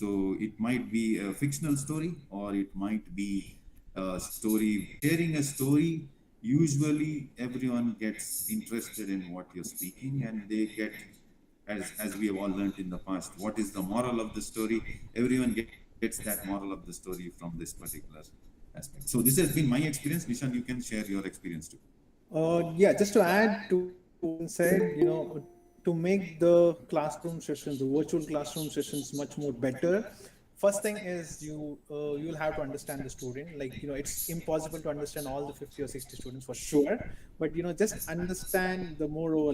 So it might be a fictional story, or it might be a story. Sharing a story, usually everyone gets interested in what you're speaking, and they get, as we have all learned in the past, what is the moral of the story? Everyone gets that moral of the story from this particular aspect. So this has been my experience. Nishan, you can share your experience too. Yeah, just to add to what Nitin said, to make the classroom sessions, the virtual classroom sessions, much more better. First thing is you'll have to understand the student. Like it's impossible to understand all the 50 or 60 students for sure, but just understand the moreover,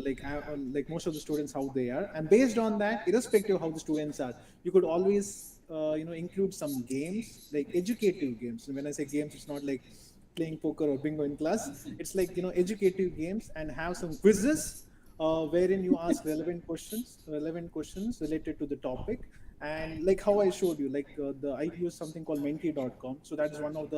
like most of the students how they are, and based on that, irrespective of how the students are, you could always include some games, like educative games. And when I say games, it's not like playing poker or bingo in class. It's like educative games, and have some quizzes wherein you ask relevant questions related to the topic. And like how I showed you, like I use something called menti.com. So that is one of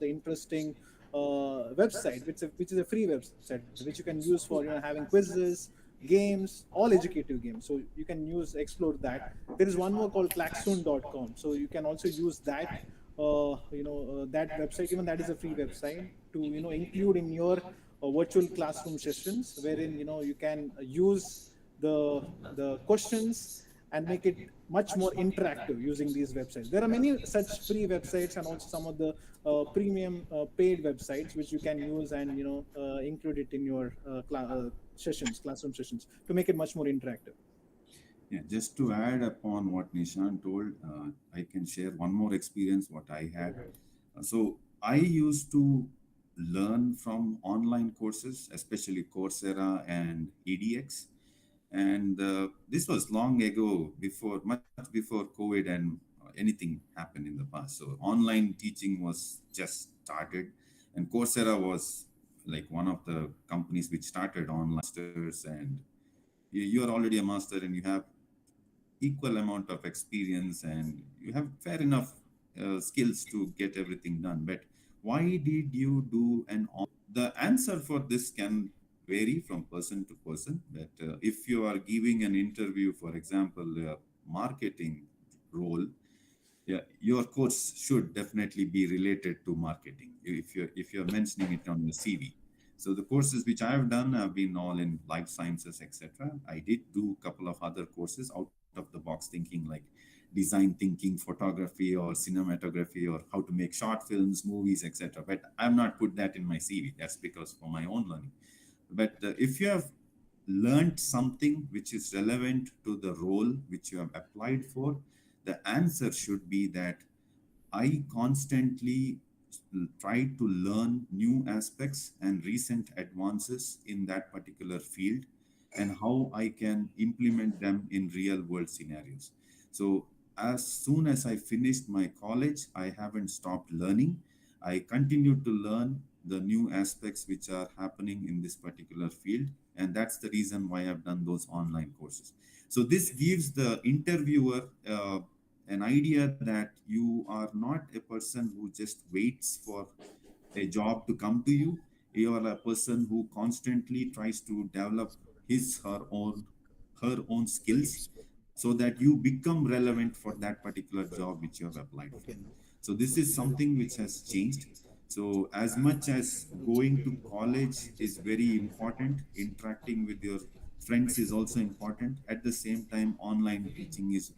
the interesting website, which is a free website, which you can use for having quizzes, games, all educative games. So you can explore that. There is one more called klaxoon.com, so you can also use that that website. Even that is a free website to include in your virtual classroom sessions, wherein you can use the questions and make it much more interactive using these websites. There are many such free websites, and also some of the premium paid websites which you can use, and include it in your classroom sessions, to make it much more interactive. Yeah, just to add upon what Nishan told, I can share one more experience what I had. So I used to learn from online courses, especially Coursera and EDX. And this was long ago, much before COVID and anything happened in the past. So online teaching was just started, and Coursera was like one of the companies which started online masters. And you are already a master, and you have equal amount of experience, and you have fair enough skills to get everything done. But why did you do the answer for this can vary from person to person. That if you are giving an interview, for example, a marketing role, yeah, your course should definitely be related to marketing if you're mentioning it on your CV. So the courses which I have done have been all in life sciences, etc. I did do a couple of other courses out of the box thinking, like design thinking, photography or cinematography, or how to make short films, movies, etc. But I have not put that in my CV. That's because for my own learning. But if you have learned something which is relevant to the role which you have applied for, the answer should be that I constantly try to learn new aspects and recent advances in that particular field, and how I can implement them in real world scenarios. So as soon as I finished my college, I haven't stopped learning. I continue to learn the new aspects which are happening in this particular field, and that's the reason why I've done those online courses. So this gives the interviewer an idea that you are not a person who just waits for a job to come to you. You are a person who constantly tries to develop his her own skills, so that you become relevant for that particular job which you have applied for. So this is something which has changed. So as much as going to college is very important, interacting with your friends is also important. At the same time, online teaching is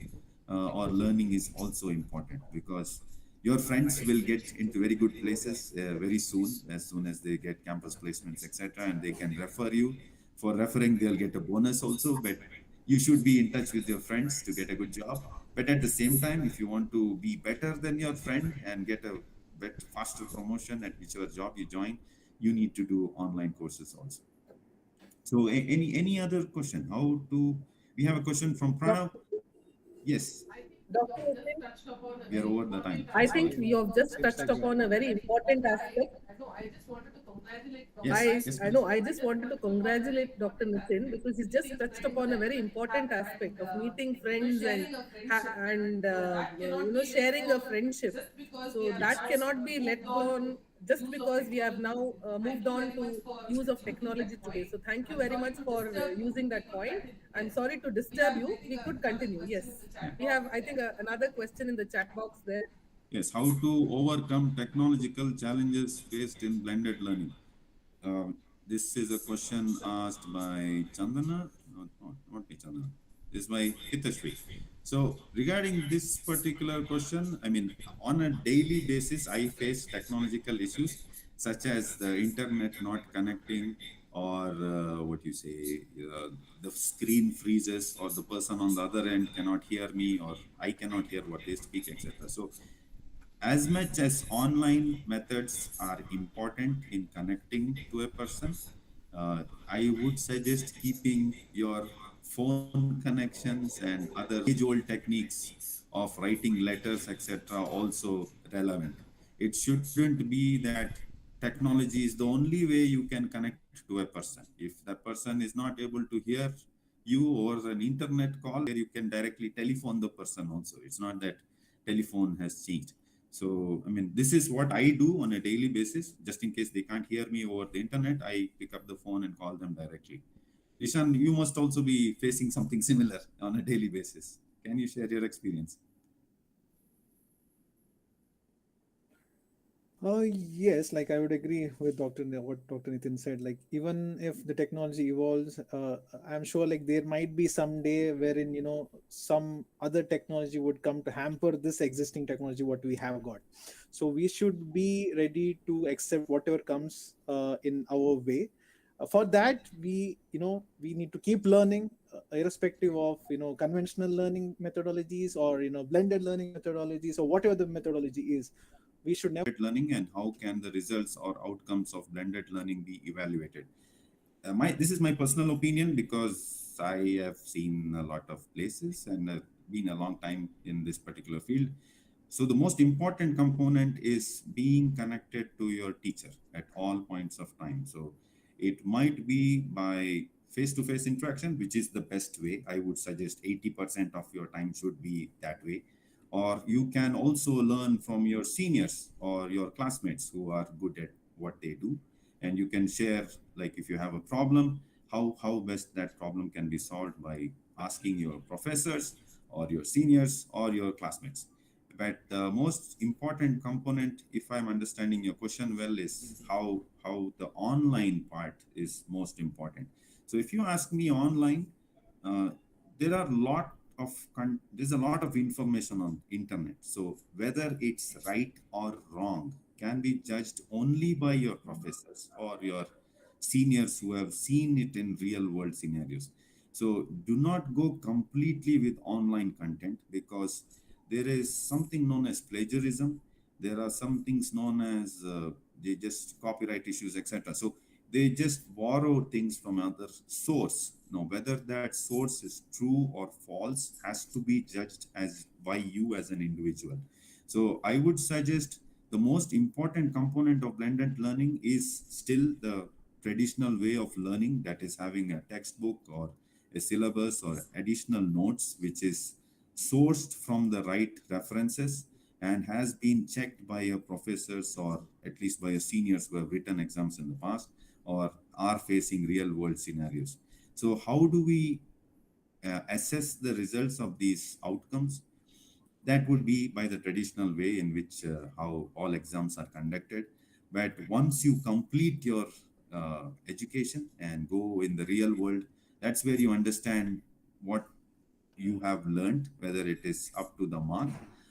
or learning is also important, because your friends will get into very good places very soon, as soon as they get campus placements, etc., and they can refer you. For referring, they'll get a bonus also. But you should be in touch with your friends to get a good job. But at the same time, if you want to be better than your friend and get a faster promotion at whichever job you join, you need to do online courses also. So any other question? How to? We have a question from Pranav. Yes, Dr. Nitin, we are over the time. I Sorry. think you have just Seems touched like we are. upon a very important aspect. Yes, yes, I please. know, I just wanted to congratulate Dr. Nitin because he's just touched upon a very important aspect of meeting friends and sharing a friendship. So that cannot be let go on just because we have now moved on to use of technology today. So thank you very much for using that point. I'm sorry to disturb you. We could continue. Yes, we have, I think, another question in the chat box there. Yes, how to overcome technological challenges faced in blended learning. This is a question asked by Chandana, not by Chandana, this is by Hitashri. So, regarding this particular question, I mean, on a daily basis, I face technological issues such as the internet not connecting, or what you say, the screen freezes, or the person on the other end cannot hear me, or I cannot hear what they speak, etc. So, as much as online methods are important in connecting to a person, I would suggest keeping your phone connections and other age-old techniques of writing letters, etc., also relevant. It shouldn't be that technology is the only way you can connect to a person. If that person is not able to hear you over an internet call, where you can directly telephone the person also. It's not that telephone has changed. So, I mean, this is what I do on a daily basis. Just in case they can't hear me over the internet, I pick up the phone and call them directly. Ishan, you must also be facing something similar on a daily basis. Can you share your experience? Yes, like I would agree with what Dr. Nitin said. Like even if the technology evolves, I'm sure like there might be some day wherein some other technology would come to hamper this existing technology what we have got. So we should be ready to accept whatever comes in our way. For that, we need to keep learning, irrespective of conventional learning methodologies or blended learning methodologies or whatever the methodology is. We should never. Learning, and how can the results or outcomes of blended learning be evaluated? My This is my personal opinion because I have seen a lot of places and been a long time in this particular field. So the most important component is being connected to your teacher at all points of time. So it might be by face-to-face interaction, which is the best way. I would suggest 80% of your time should be that way. Or you can also learn from your seniors or your classmates who are good at what they do, and you can share, like if you have a problem, how best that problem can be solved by asking your professors or your seniors or your classmates. But the most important component, if I'm understanding your question well, is how the online part is most important. So if you ask me online, uh, there are there's a lot of information on internet. So whether it's right or wrong can be judged only by your professors or your seniors who have seen it in real world scenarios. So do not go completely with online content, because there is something known as plagiarism. There are some things known as they just copyright issues, etc. So they just borrow things from other source. Now, whether that source is true or false has to be judged as by you as an individual. So I would suggest the most important component of blended learning is still the traditional way of learning, that is having a textbook or a syllabus or additional notes, which is sourced from the right references and has been checked by your professors or at least by your seniors who have written exams in the past or are facing real world scenarios. So how do we assess the results of these outcomes? That would be by the traditional way in which how all exams are conducted. But once you complete your education and go in the real world, that's where you understand what you have learned, whether it is up to the mark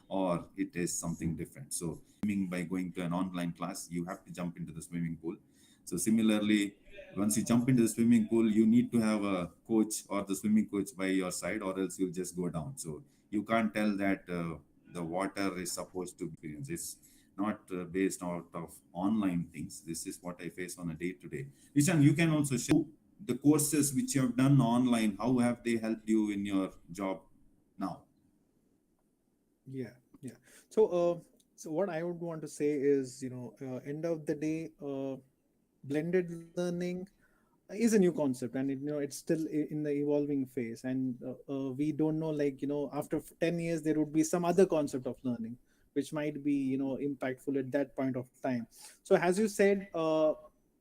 or it is something different. So swimming, by going to an online class, you have to jump into the swimming pool. So similarly, once you jump into the swimming pool, you need to have a coach or the swimming coach by your side, or else you'll just go down. So you can't tell that the water is supposed to be experienced. It's not based out of online things. This is what I face on a day to day. Ishan, you can also share the courses which you have done online. How have they helped you in your job now? Yeah, yeah. So what I would want to say is, end of the day, blended learning is a new concept, and it's still in the evolving phase, and we don't know, like after 10 years there would be some other concept of learning. which might be impactful at that point of time. So as you said,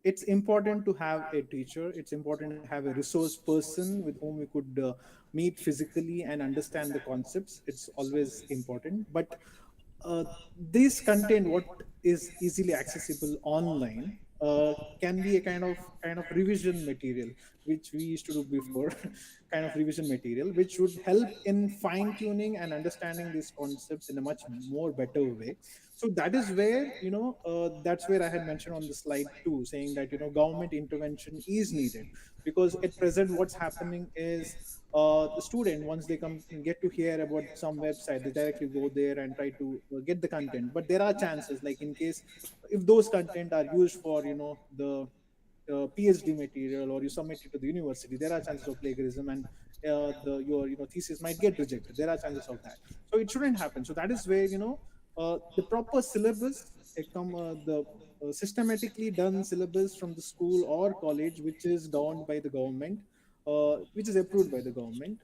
it's important to have a teacher, it's important to have a resource person with whom we could meet physically and understand the concepts. It's always important. But uh, this content, what is easily accessible online, can be a kind of revision material, which we used to do before. Kind of revision material which would help in fine tuning and understanding these concepts in a much more better way. So that is where, that's where I had mentioned on the slide too, saying that government intervention is needed. Because at present what's happening is, the student, once they come get to hear about some website, they directly go there and try to get the content. But there are chances, like in case if those content are used for the PhD material, or you submit it to the university, there are chances of plagiarism, and the your thesis might get rejected. There are chances of that. So it shouldn't happen. So that is where the proper syllabus, the systematically done syllabus from the school or college, which is governed by the government, which is approved by the government,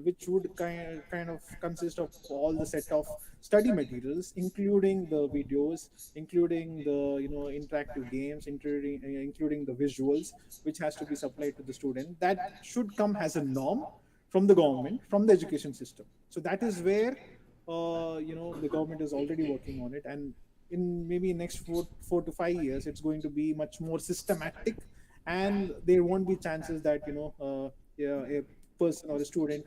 which would kind of consist of all the set of study materials, including the videos, including the interactive games, including the visuals, which has to be supplied to the student. That should come as a norm from the government, from the education system. So that is where the government is already working on it, and in maybe next 4 to 5 years, it's going to be much more systematic, and there won't be chances that yeah, a person or a student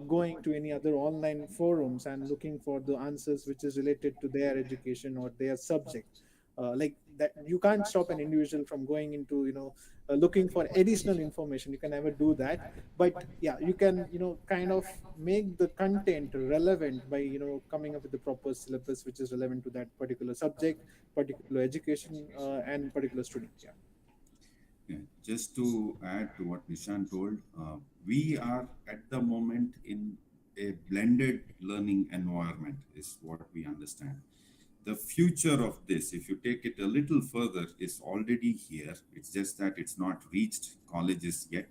going to any other online forums and looking for the answers which is related to their education or their subject. Like that, you can't stop an individual from going into looking for additional information. You can never do that. But yeah, you can kind of make the content relevant by coming up with the proper syllabus which is relevant to that particular subject, particular education, and particular student. Yeah. Yeah, just to add to what Nishan told, we are at the moment in a blended learning environment, is what we understand. The future of this, if you take it a little further, is already here. It's just that it's not reached colleges yet.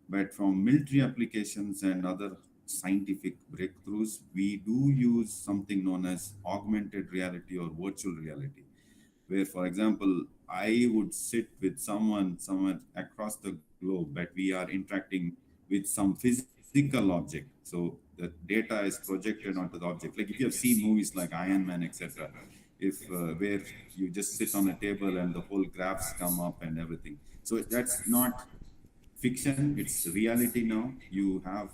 But from military applications and other scientific breakthroughs, we do use something known as augmented reality or virtual reality, where, for example, I would sit with someone somewhere across the globe, but we are interacting with some physical object. So the data is projected onto the object. Like if you have seen movies like Iron Man, etc., if where you just sit on a table and the whole graphs come up and everything. So that's not fiction, it's reality now. You have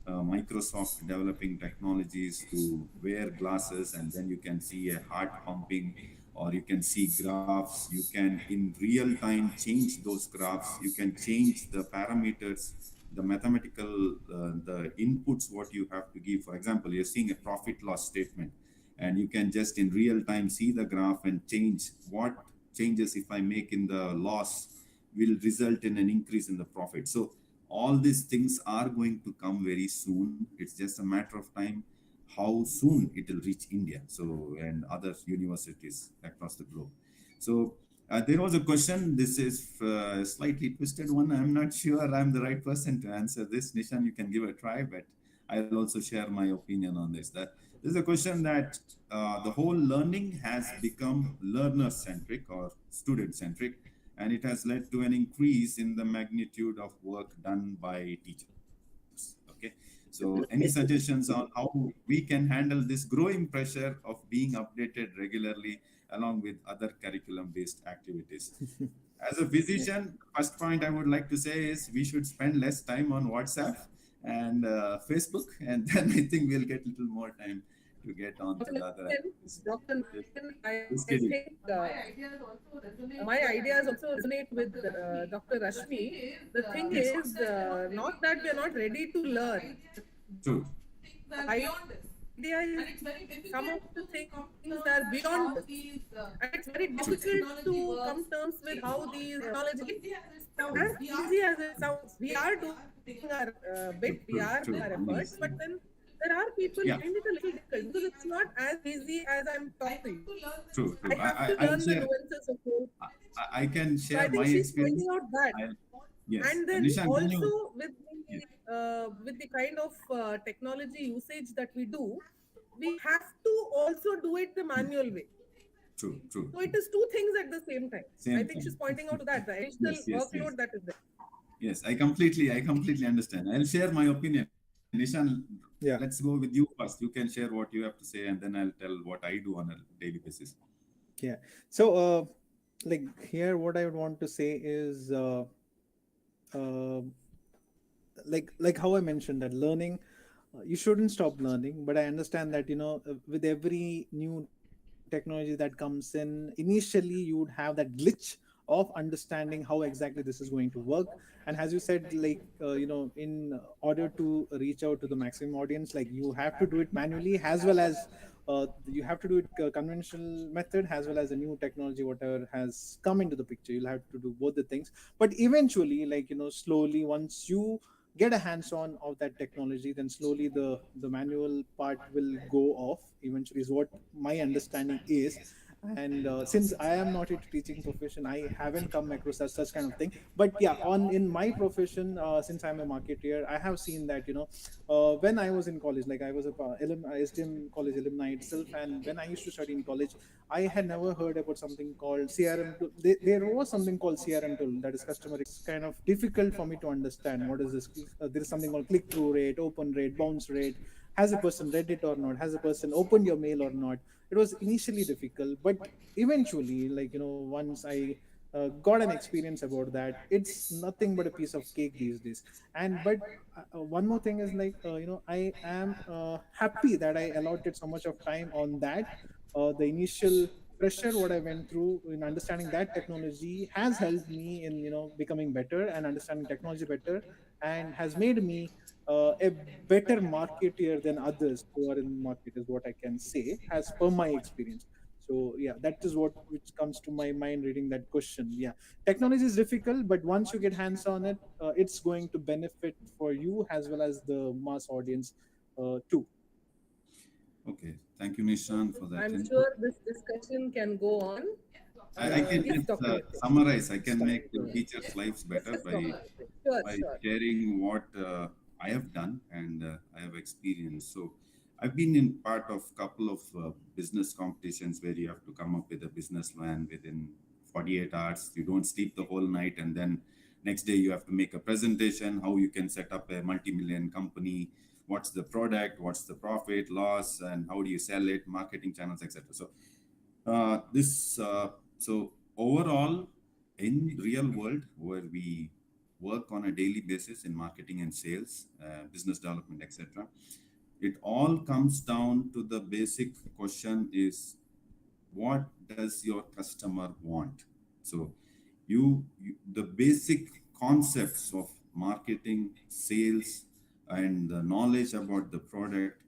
Microsoft developing technologies to wear glasses, and then you can see a heart pumping, or you can see graphs. You can in real time change those graphs. You can change the parameters, the mathematical, the inputs what you have to give. For example, you're seeing a profit loss statement, and you can just in real time see the graph and change what changes if I make in the loss will result in an increase in the profit. So all these things are going to come very soon. It's just a matter of time how soon it will reach India, so and other universities across the globe. So there was a question. This is a slightly twisted one. I'm not sure I'm the right person to answer this. Nishan, you can give a try, but I'll also share my opinion on this. That this is a question that the whole learning has become learner centric or student centric, and it has led to an increase in the magnitude of work done by teachers. Okay, so any suggestions on how we can handle this growing pressure of being updated regularly along with other curriculum based activities? As a Yeah. physician, first point I would like to say is we should spend less time on WhatsApp and Facebook, and then I think we'll get a little more time to get on to Dr. the other Narayan, activities. Dr. Just, Narayan, I just kidding. think my ideas also resonate with Dr. Rashmi. The thing Yes. is, not that we are not ready to learn. True. The idea is some of the things are beyond this. And it's very True. difficult to come terms with how these technology is as easy as it sounds. We are doing our bit, we are True. doing our True. efforts, but Yes. then there are people who Yeah. find it a little difficult because it's not as easy as I'm talking to you. True. I True. have to I'll learn the share. nuances of both. I can So I share my think she's experience. pointing out that. I Yes. And then Nishan, can you? also Yes. with the kind of technology usage that we do, we have to also do it the manual way. True, true. So it is two things at the same time. I Same think thing. she's pointing out to that, the additional Yes, yes, yes. workload that is there. Yes, I completely understand. I'll share my opinion. Nishan, let's go Yeah. with you first. You can share what you have to say, and then I'll tell what I do on a daily basis. Yeah. So, like here, what I would want to say is, uh, like how I mentioned that learning, you shouldn't stop learning. But I understand that with every new technology that comes in, initially you would have that glitch of understanding how exactly this is going to work. And as you said, like in order to reach out to the maximum audience, like you have to do it manually as well as you have to do it conventional method as well as the new technology whatever has come into the picture. You'll have to do both the things, but eventually, like slowly, once you get a hands on of that technology, then slowly the manual part will go off eventually, is what my understanding is. And since I am not into teaching profession, I haven't come across such kind of thing. But yeah, on in my profession, since I'm a marketeer, I have seen that when I was in college, like I was a SDM college alumni itself, and when I used to study in college, I had never heard about something called CRM tool. There was something called CRM tool, that is customer, kind of difficult for me to understand. What is this? There is something called click through rate, open rate, bounce rate. Has a person read it or not? Has a person opened your mail or not? It was initially difficult, but eventually, like once I got an experience about that, it's nothing but a piece of cake these days. And but one more thing is, like I am happy that I allotted so much of time on that. The initial pressure what I went through in understanding that technology has helped me in becoming better and understanding technology better, and has made me a better marketeer than others who are in market, is what I can say as per my experience. So yeah, that is what which comes to my mind reading that question. Yeah, technology is difficult, but once you get hands on it, it's going to benefit for you as well as the mass audience too. Okay, thank you, Nishan, for that I'm input. sure this discussion can go on. I can Yes, just Dr. Nitin. summarize. I can Start. make the teachers' lives Yes, better yes, Dr. by Nitin. Sure, by sure. sharing what I have done and I have experienced. So I've been in part of couple of business competitions where you have to come up with a business plan within 48 hours. You don't sleep the whole night, and then next day you have to make a presentation how you can set up a multi-million company. What's the product? What's the profit loss? And how do you sell it? Marketing channels, etc. So this so overall in real world where we work on a daily basis in marketing and sales, business development, etc., it all comes down to the basic question is what does your customer want. So the basic concepts of marketing, sales, and the knowledge about the product,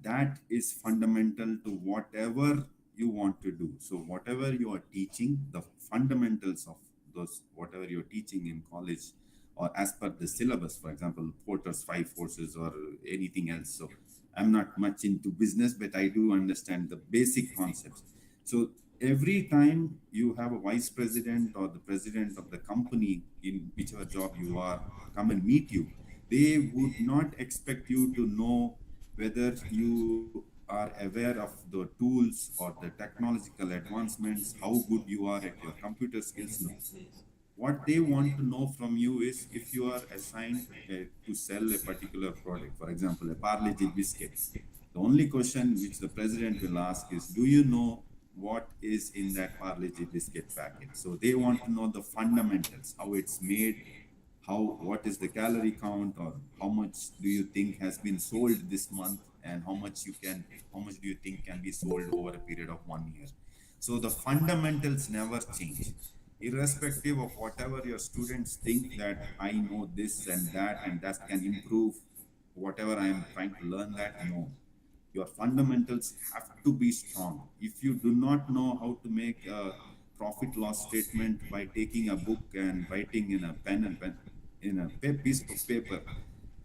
that is fundamental to whatever you want to do. So whatever you are teaching, the fundamentals of those whatever you're teaching in college or as per the syllabus, for example, Porter's five forces or anything else. So I'm not much into business, but I do understand the basic concepts. So every time you have a vice president or the president of the company in whichever job you are come and meet you, they would not expect you to know whether you are aware of the tools or the technological advancements, how good you are at your computer skills. No. What they want to know from you is if you are assigned to sell a particular product, for example, a Parle-G biscuit. The only question which the president will ask is, do you know what is in that Parle-G biscuit packet? So they want to know the fundamentals, how it's made, what is the calorie count, or how much do you think has been sold this month, and how much do you think can be sold over a period of 1 year. So the fundamentals never change, irrespective of whatever your students think that I know this and that can improve whatever I am trying to learn. That no, your fundamentals have to be strong. If you do not know how to make a profit loss statement by taking a book and writing in a pen in a piece of paper,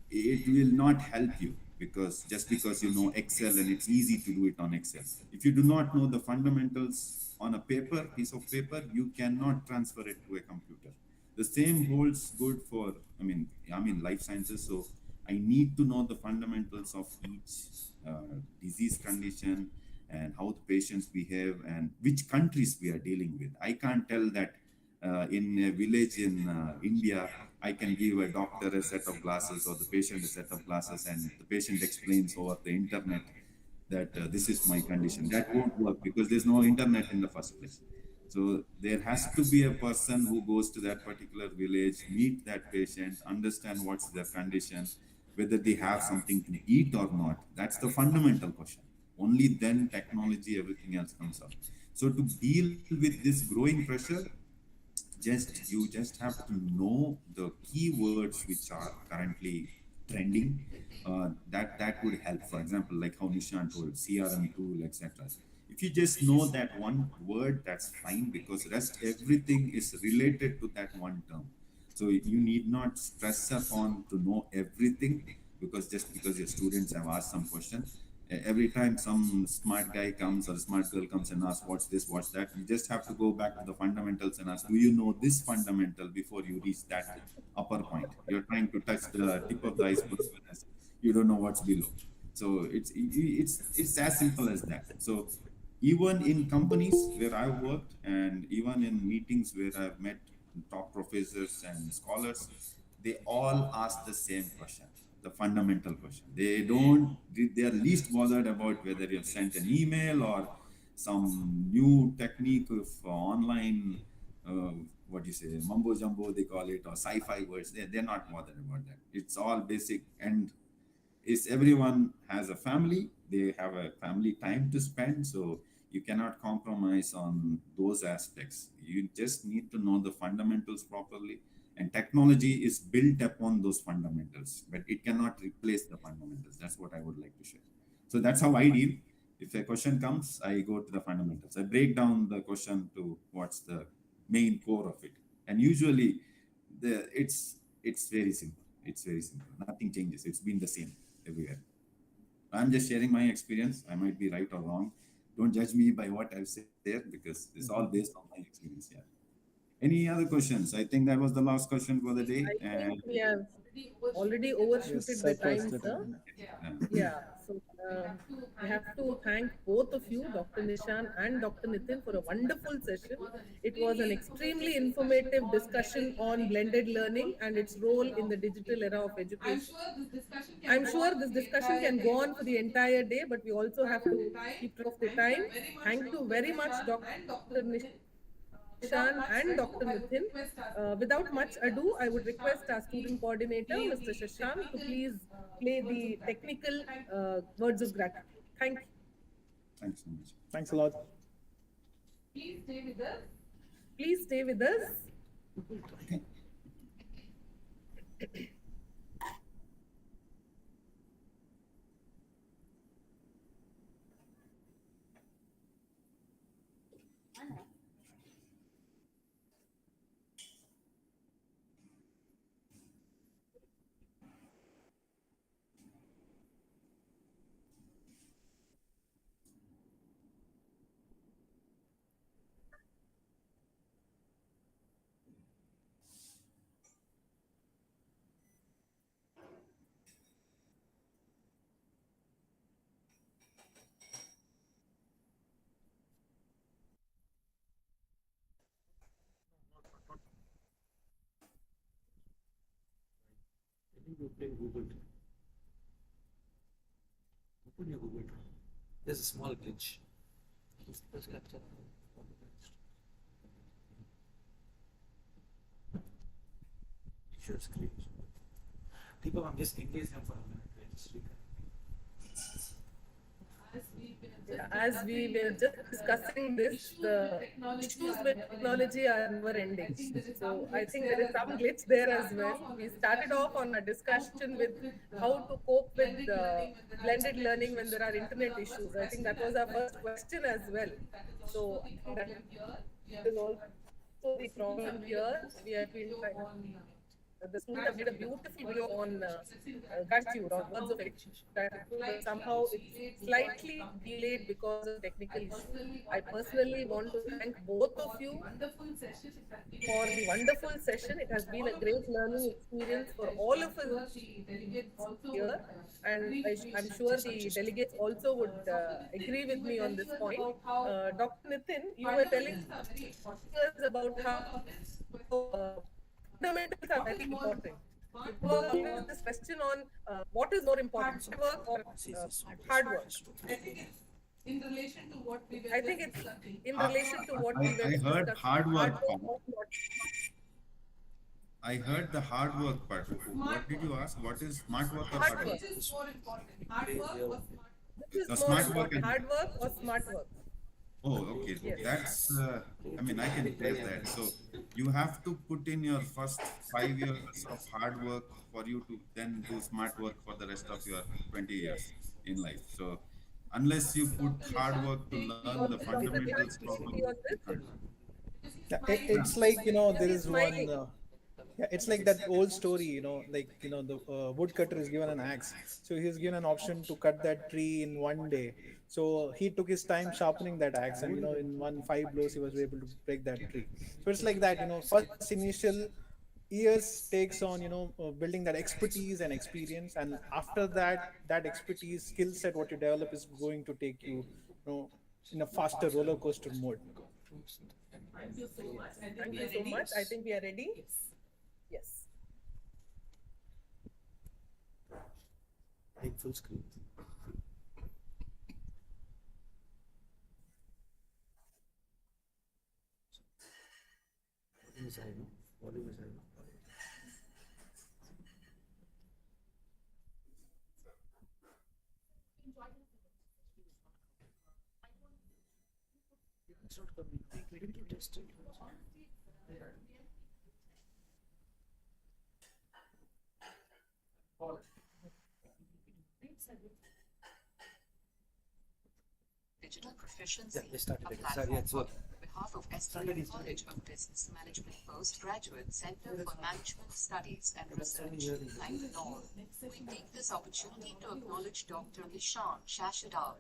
it will not help you, because just because you know Excel and it's easy to do it on Excel, if you do not know the fundamentals on a piece of paper, you cannot transfer it to a computer. The same holds good for I mean life sciences. So I need to know the fundamentals of each disease condition and how the patients behave and which countries we are dealing with. I can't tell that in a village in India, I can give a doctor a set of glasses or the patient a set of glasses, and the patient explains over the internet that this is my condition. That won't work because there's no internet in the first place. So there has to be a person who goes to that particular village, meet that patient, understand what's their condition, whether they have something to eat or not. That's the fundamental question. Only then technology, everything else comes up. So to deal with this growing pressure, just have to know the keywords which are currently trending. That would help. For example, like how Nishan told, CRM tool, etc. If you just know that one word, that's fine, because rest everything is related to that one term. So you need not stress upon to know everything, because just because your students have asked some question, every time some smart guy comes or smart girl comes and asks what's this, what's that, you just have to go back to the fundamentals and ask, do you know this fundamental before you reach that upper point? You're trying to touch the tip of the iceberg, whereas you don't know what's below. So it's as simple as that. So even in companies where I've worked, and even in meetings where I've met top professors and scholars, they all ask the same question, the fundamental question. They are least bothered about whether you've sent an email or some new technique of online, uh, what do you say, mumbo jumbo, they call it, or sci-fi words. They're not bothered about that. It's all basic. And is everyone has a family, they have a family time to spend, so you cannot compromise on those aspects. You just need to know the fundamentals properly, and technology is built upon those fundamentals, but it cannot replace the fundamentals. That's what I would like to share. So that's how I deal. If a question comes, I go to the fundamentals. I break down the question to what's the main core of it, and usually it's very simple. It's very simple. Nothing changes. It's been the same everywhere. I'm just sharing my experience. I might be right or wrong. Don't judge me by what I've said there, because it's all based on my experience. Yeah. Any other questions? I think that was the last question for the day. I think And we have already Yes, overshooted the surplus time, the sir. time. Yeah, so I have to thank both of you, Dr. Nishan and Dr. Nitin, for a wonderful session. It was an extremely informative discussion on blended learning and its role in the digital era of education. I'm sure this discussion can go on for the entire day, but we also have to keep track of the time. Thank you very much, Dr. Nishan and Dr. Nitin. Without much ado, I would request our student coordinator, Mr. Shashank, to please play the technical words of gratitude. Thank you. thanks so much. Thanks a lot. Please stay with us. Okay. I think you open Google. Open your Google Drive. There's a small glitch. Let's capture. Share screen. Deepak, I'm just engaged him for a minute. Just As we were just discussing this, the issues with technology are never ending. So I think there is some glitch there as well. We started off on a discussion with how to cope with blended learning when there are internet issues. I think that was our first question as well. So I think that is also the problem here. We have been trying. the student have made a beautiful video on gratitude or words of gratitude, but somehow it's slightly delayed because of technical issue. I personally want to thank both of you for the wonderful session. It has been a great learning experience for all of us here, and I'm sure the delegates also would agree with me on this point. Dr. Nitin, you were telling us about how fundamentals are very important. It was always this question on what is more important, work or uh, hard work. I think it's in I, relation to what we were I heard discussing. hard Hard work work part. or not. I heard the hard work part. What did you ask? What is smart work or Hard hard work? work. Which is more Smart work important, and hard work or smart work? oh, okay. Yes. That's, I mean, I can place that. So you have to put in your first 5 years of hard work for you to then do smart work for the rest of your 20 years in life. So unless you put hard work to learn the Dr. fundamentals Dhyan, properly, agree on you this? can't. Yeah, Yeah. it's like, there He's is one. smiling. Yeah, it's like that old story, like, the woodcutter is given an axe. So he's given an option to cut that tree in one day. So he took his time sharpening that axe, and in one five blows, he was able to break that tree. So it's like that, first initial years takes on, building that expertise and experience, and after that, that expertise, skill set, what you develop is going to take you, in a faster roller coaster mode. Thank you so much. I think we are ready. Yes. Take full screen. Volume is high, no? Volume is high, no? It's not coming. We need to test it. Digital Proficiency, Yeah, we started a again. platform Sorry, it's on what? behalf of SDM College of Business Management Postgraduate Center for Management Studies and Research, Bangalore. We take this opportunity to acknowledge Dr. Nishan Shashadal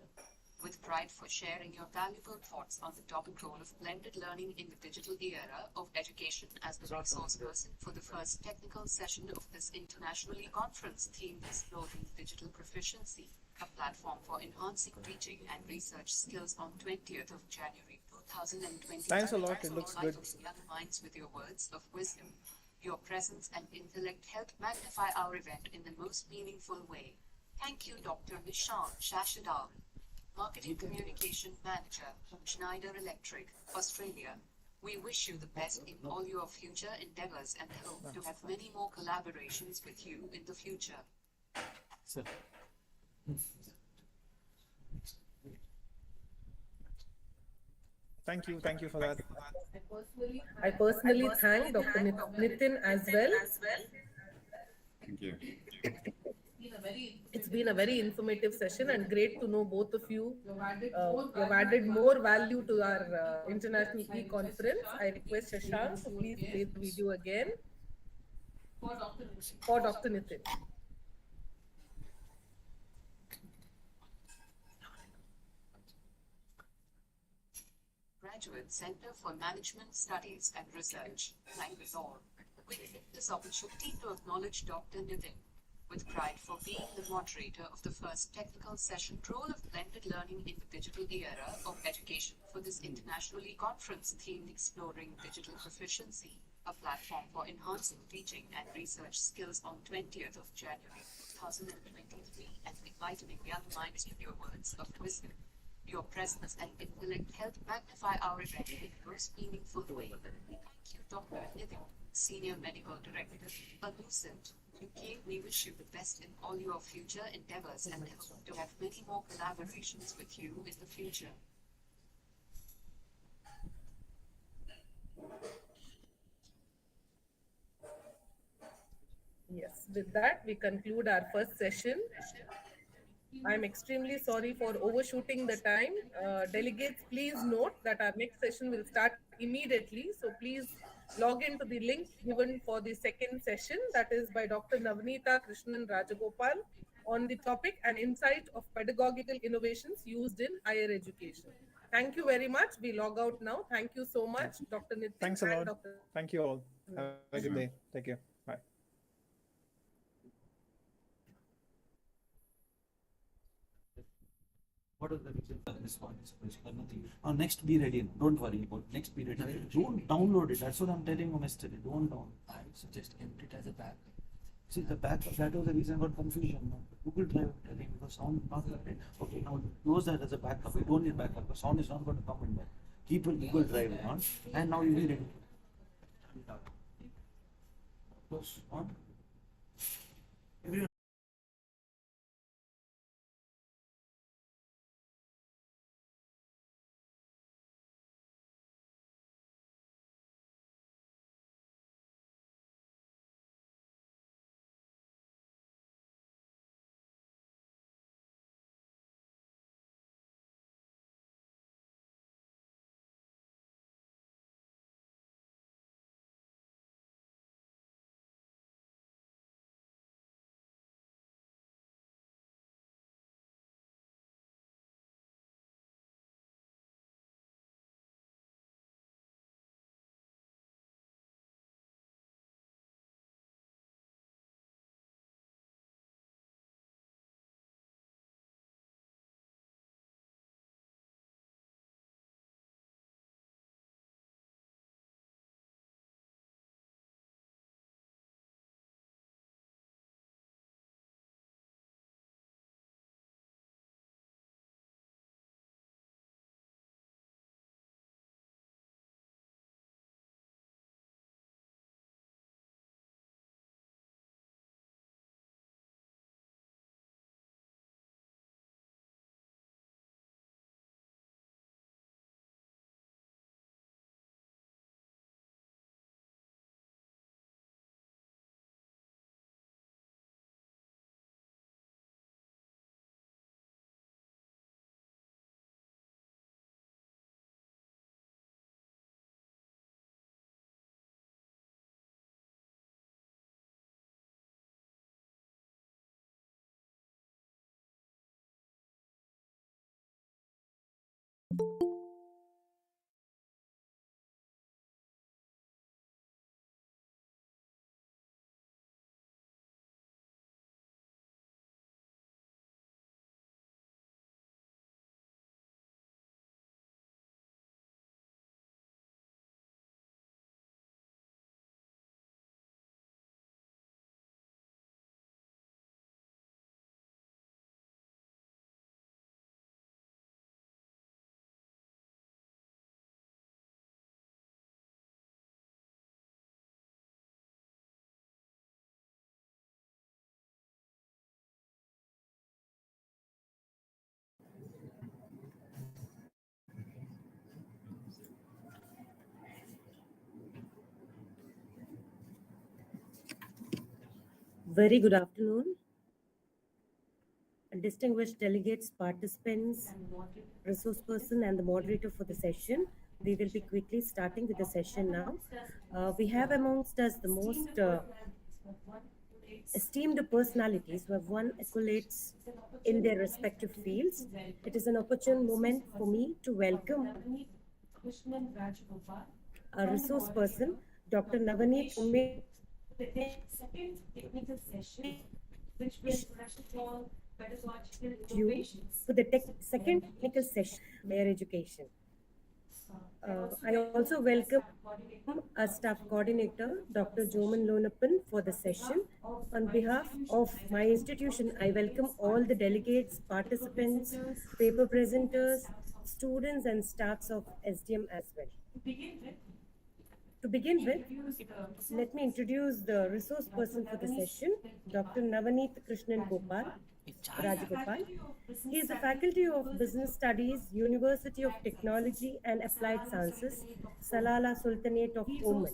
with pride for sharing your valuable thoughts on the topic role of blended learning in the digital era of education as the resource person for the first technical session of this internationally conference themed Exploring Digital Proficiency, a platform for enhancing teaching and research skills on 20th of January 2023. Thanks a lot. It looks good. Young minds with your words of wisdom. Your presence and intellect help magnify our event in the most meaningful way. Thank you, Dr. Nishan Shashadal, Marketing Communication Manager, Schneider Electric, Australia. We wish you the best in all your future endeavors and hope to have many more collaborations with you in the future. Sir. Thank you for that. I personally thank Dr. Nitin as well. Thank you. It's been a very informative session and great to know both of you. You've added more value to our international e-conference. I request Shashank to please play the video again for Dr. Nitin. Graduate Center for Management Studies and Research, Bangalore. We take this opportunity to acknowledge Dr. Nitin with pride for being the moderator of the first technical session role of blended learning in the digital era of education for this internationally conference themed Exploring Digital Proficiency, a platform for enhancing teaching and research skills on 20th of January 2023 and enlightening young minds with your words of wisdom. Your presence and intellect help magnify our event in the most meaningful way. Thank you, Dr. Nitin, Senior Medical Director, Lucent, UK. We wish you the best in all your future endeavors and hope to have many more collaborations with you in the future. Yes, with that, we conclude our first session. I'm extremely sorry for overshooting the time. Delegates, please note that our next session will start immediately. So please log into the link given for the second session, that is by Dr. Navneeta Krishnan Rajagopal, on the topic An Insight of Pedagogical Innovations Used in Higher Education. Thank you very much. We log out now. Thank you so much, Dr. Nitin Thanks a and lot. Dr. Thank you all. Navneeta. Have a good day. Sure. Take care. Bye. What is the reason for this one? Nothing. Next be ready. Don't worry about next be ready. Don't download it. That's what I'm telling you yesterday. Don't download. I suggest kept it as a backup. See the backup, that was the reason I got confusion. No? Google Drive, I think, because sound not right. Okay, now close that as a backup. You don't need backup. The sound is not going to come in there. Keep it Google Drive on, and now you be ready. Close on. Everyone. Very good afternoon, distinguished delegates, participants, resource person, and the moderator for the session. We will be quickly starting with the session now. We have amongst us the most esteemed personalities who have won accolades in their respective fields. It is an opportune moment for me to welcome a resource person, Dr. Navaneet Umesh, you for the second technical session, higher education. I also welcome our staff coordinator, Dr. Joman Lonapan, for the session. On behalf of my institution, I welcome all the delegates, participants, paper presenters, students, and staffs of SDM as well. To begin with, let me introduce the resource person for the session, Dr. Navaneet Krishnan Gopal. Rajagopal. He is a faculty of Business Studies, University of Technology and Applied Sciences, Salalah Sultanate of Oman.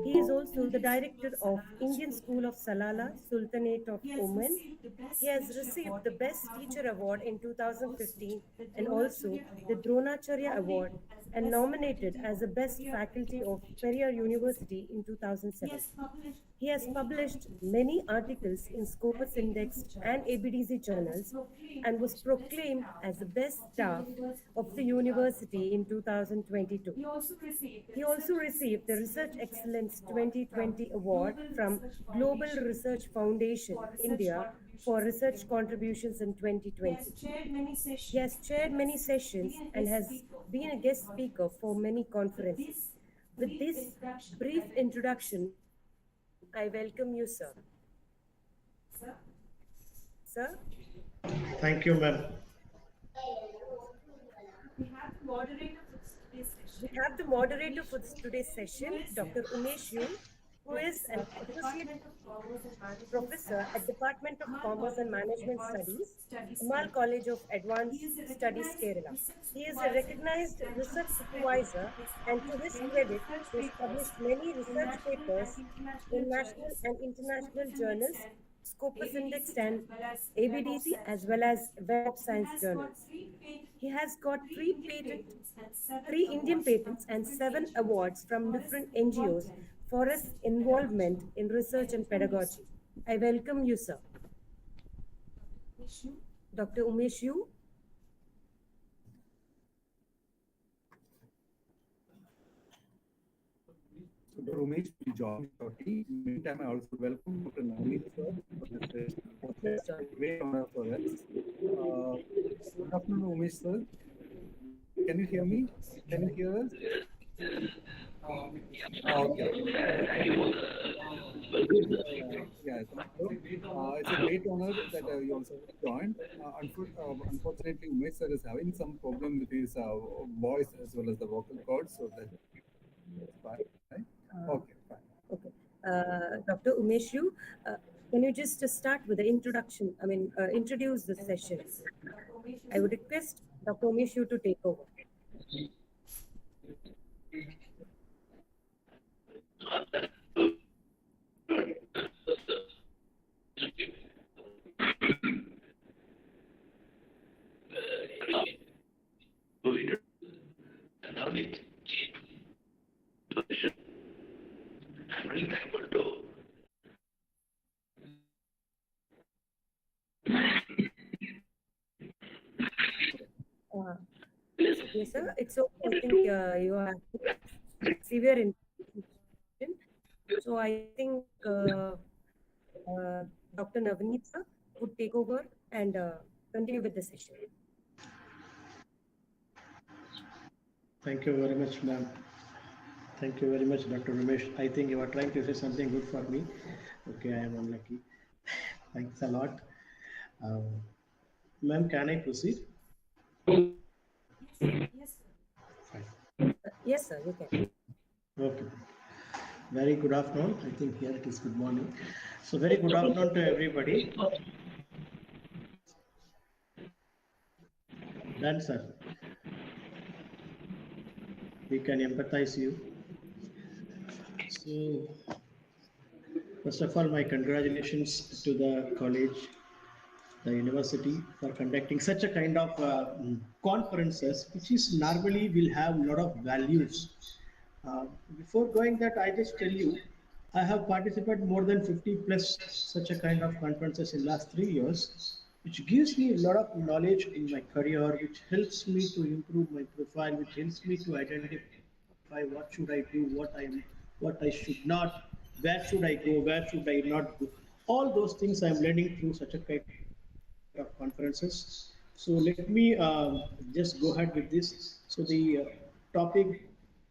He is also the director of Indian School of Salalah, Sultanate of Oman. He has received the Best Teacher Award in 2015 and also the Dronacharya Award and nominated as the Best Faculty of Periyar University in 2007. He has published many articles in Scopus Index and ABDC journals and was proclaimed as the best staff of the university in 2022. He also received the Research Excellence 2020 Award from Global Research Foundation, India, for research contributions in 2020. He has chaired many sessions and has been a guest speaker for many conferences. With this brief introduction, I welcome you, sir. Sir? Thank you, ma'am. We have the moderator for today's session, Dr. Umesh Yun, who is an associate professor at Department of Commerce and Management Studies, Amal College of Advanced Studies, Kerala. He is a recognized research supervisor, and to his credit, he has published many research papers in national and international journals, Scopus Index and ABDC, as well as Web of Science journals. He has got three Indian patents and 7 awards from different NGOs for his involvement in research and pedagogy. I welcome you, sir. Dr. Umesh Yu. Dr. Umesh will join shortly. In the meantime, I also welcome Dr. Navneet sir for this great honor for us. Good afternoon, Umesh sir. Can you hear me? Can you hear us? Okay. Yeah, so, it's a great honor that you also joined. Unfortunately, Umesh sir is having some problem with his voice as well as the vocal cords, so that's fine. Right? Okay, fine. Okay. Dr. Umesh Yu, can you just start with the introduction? Introduce the session. I would request Dr. Umesh Yu to take over. Yes, sir. It's okay. I think you have severe infection. So I think Dr. Navneet sir would take over and continue with the session. Thank you very much, ma'am. Thank you very much, Dr. Ramesh. I think you are trying to say something good for me. Okay, I am unlucky. Thanks a lot. Ma'am, can I proceed? Yes, sir, you can. Okay. Very good afternoon. I think here it is good morning. So very good afternoon to everybody. Done, sir. We can empathize you. So, first of all, my congratulations to the college, the university for conducting such a kind of conferences, which is normally will have a lot of values. Before going that, I just tell you, I have participated more than 50 plus such a kind of conferences in last 3 years, which gives me a lot of knowledge in my career, which helps me to improve my profile, which helps me to identify what should I do, what I should not, where should I go, where should I not go. All those things I'm learning through such a kind of conferences. So let me just go ahead with this. So the topic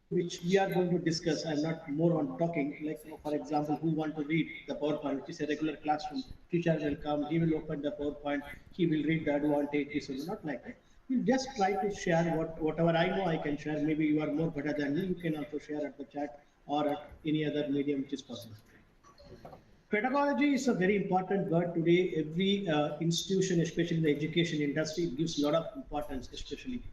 which we are going to discuss, I'm not more on talking. Like for example, who want to read the PowerPoint, which is a regular classroom. Teacher will come, he will open the PowerPoint, he will read the advantage, this will not like that. We'll just try to share whatever I know I can share. Maybe you are more better than me, you can also share at the chat or at any other medium which is possible. Pedagogy is a very important word today. Every institution, especially in the education industry, gives a lot of importance, especially.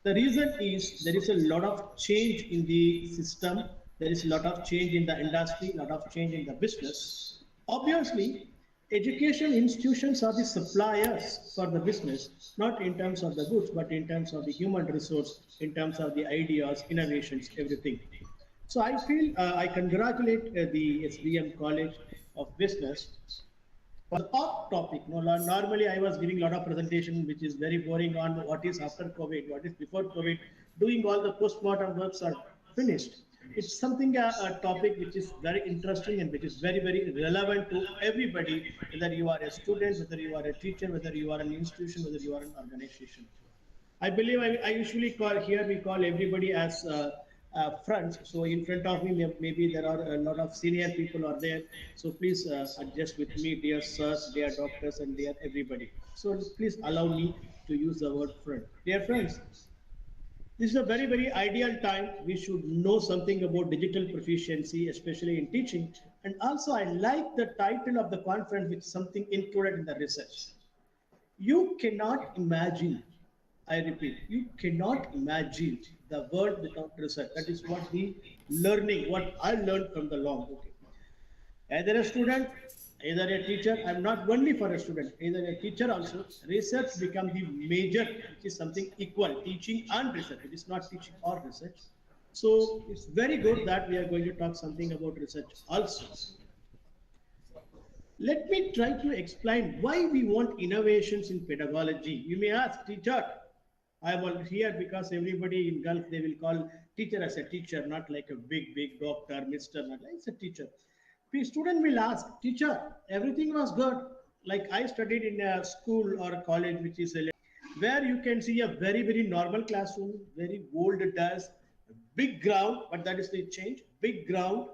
The reason is there is a lot of change in the system, there is a lot of change in the industry, a lot of change in the business. Obviously, education institutions are the suppliers for the business, not in terms of the goods, but in terms of the human resource, in terms of the ideas, innovations, everything. So I feel I congratulate the SBM College of Business for the top topic. No, normally I was giving a lot of presentation, which is very boring on what is after COVID, what is before COVID. Doing all the post-mortem works are finished. It's something a topic which is very interesting and which is very relevant to everybody, whether you are a student, whether you are a teacher, whether you are an institution, whether you are an organization. I believe I usually call here we call everybody as friends. So in front of me, maybe there are a lot of senior people are there. So please adjust with me, dear sirs, dear doctors, and dear everybody. So please allow me to use the word friend. Dear friends, this is a very ideal time. We should know something about digital proficiency, especially in teaching. And also, I like the title of the conference, which is something included in the research. You cannot imagine, I repeat, you cannot imagine the world without research. That is what the learning, what I learned from the long. Okay. Either a student, either a teacher, I'm not only for a student, either a teacher also, research become the major, which is something equal, teaching and research. It is not teaching or research. So it's very good that we are going to talk something about research also. Let me try to explain why we want innovations in pedagogy. You may ask, teacher, I am here because everybody in Gulf, they will call teacher as a teacher, not like a big doctor, Mr. Not like it's a teacher. The student will ask, teacher, everything was good. Like I studied in a school or a college, which is a where you can see a very normal classroom, very old desk, big ground, but that is the change, big ground,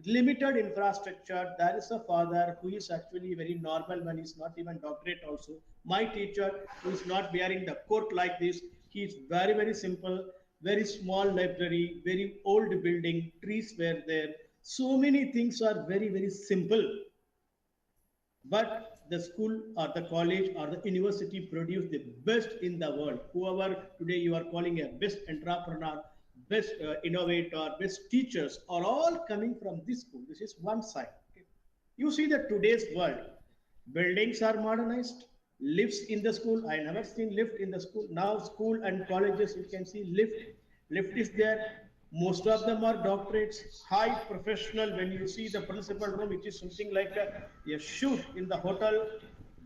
limited infrastructure. There is a father who is actually very normal when he's not even doctorate also. My teacher who is not wearing the coat like this, he is very simple, very small library, very old building, trees were there. So many things are very simple, but the school or the college or the university produce the best in the world. Whoever today you are calling a best entrepreneur, best innovator, best teachers are all coming from this school. This is one side. Okay. You see that today's world, buildings are modernized, lifts in the school. I never seen lift in the school. Now school and colleges, you can see lift. Lift is there. Most of them are doctorates, high professional. When you see the principal room, it is something like a shoot in the hotel,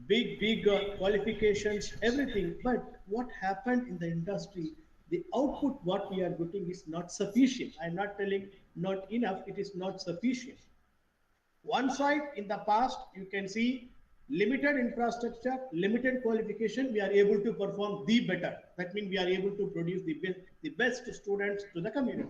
big qualifications, everything. But what happened in the industry, the output what we are getting is not sufficient. I'm not telling not enough, it is not sufficient. One side in the past, you can see limited infrastructure, limited qualification, we are able to perform the better. That means we are able to produce the best students to the community.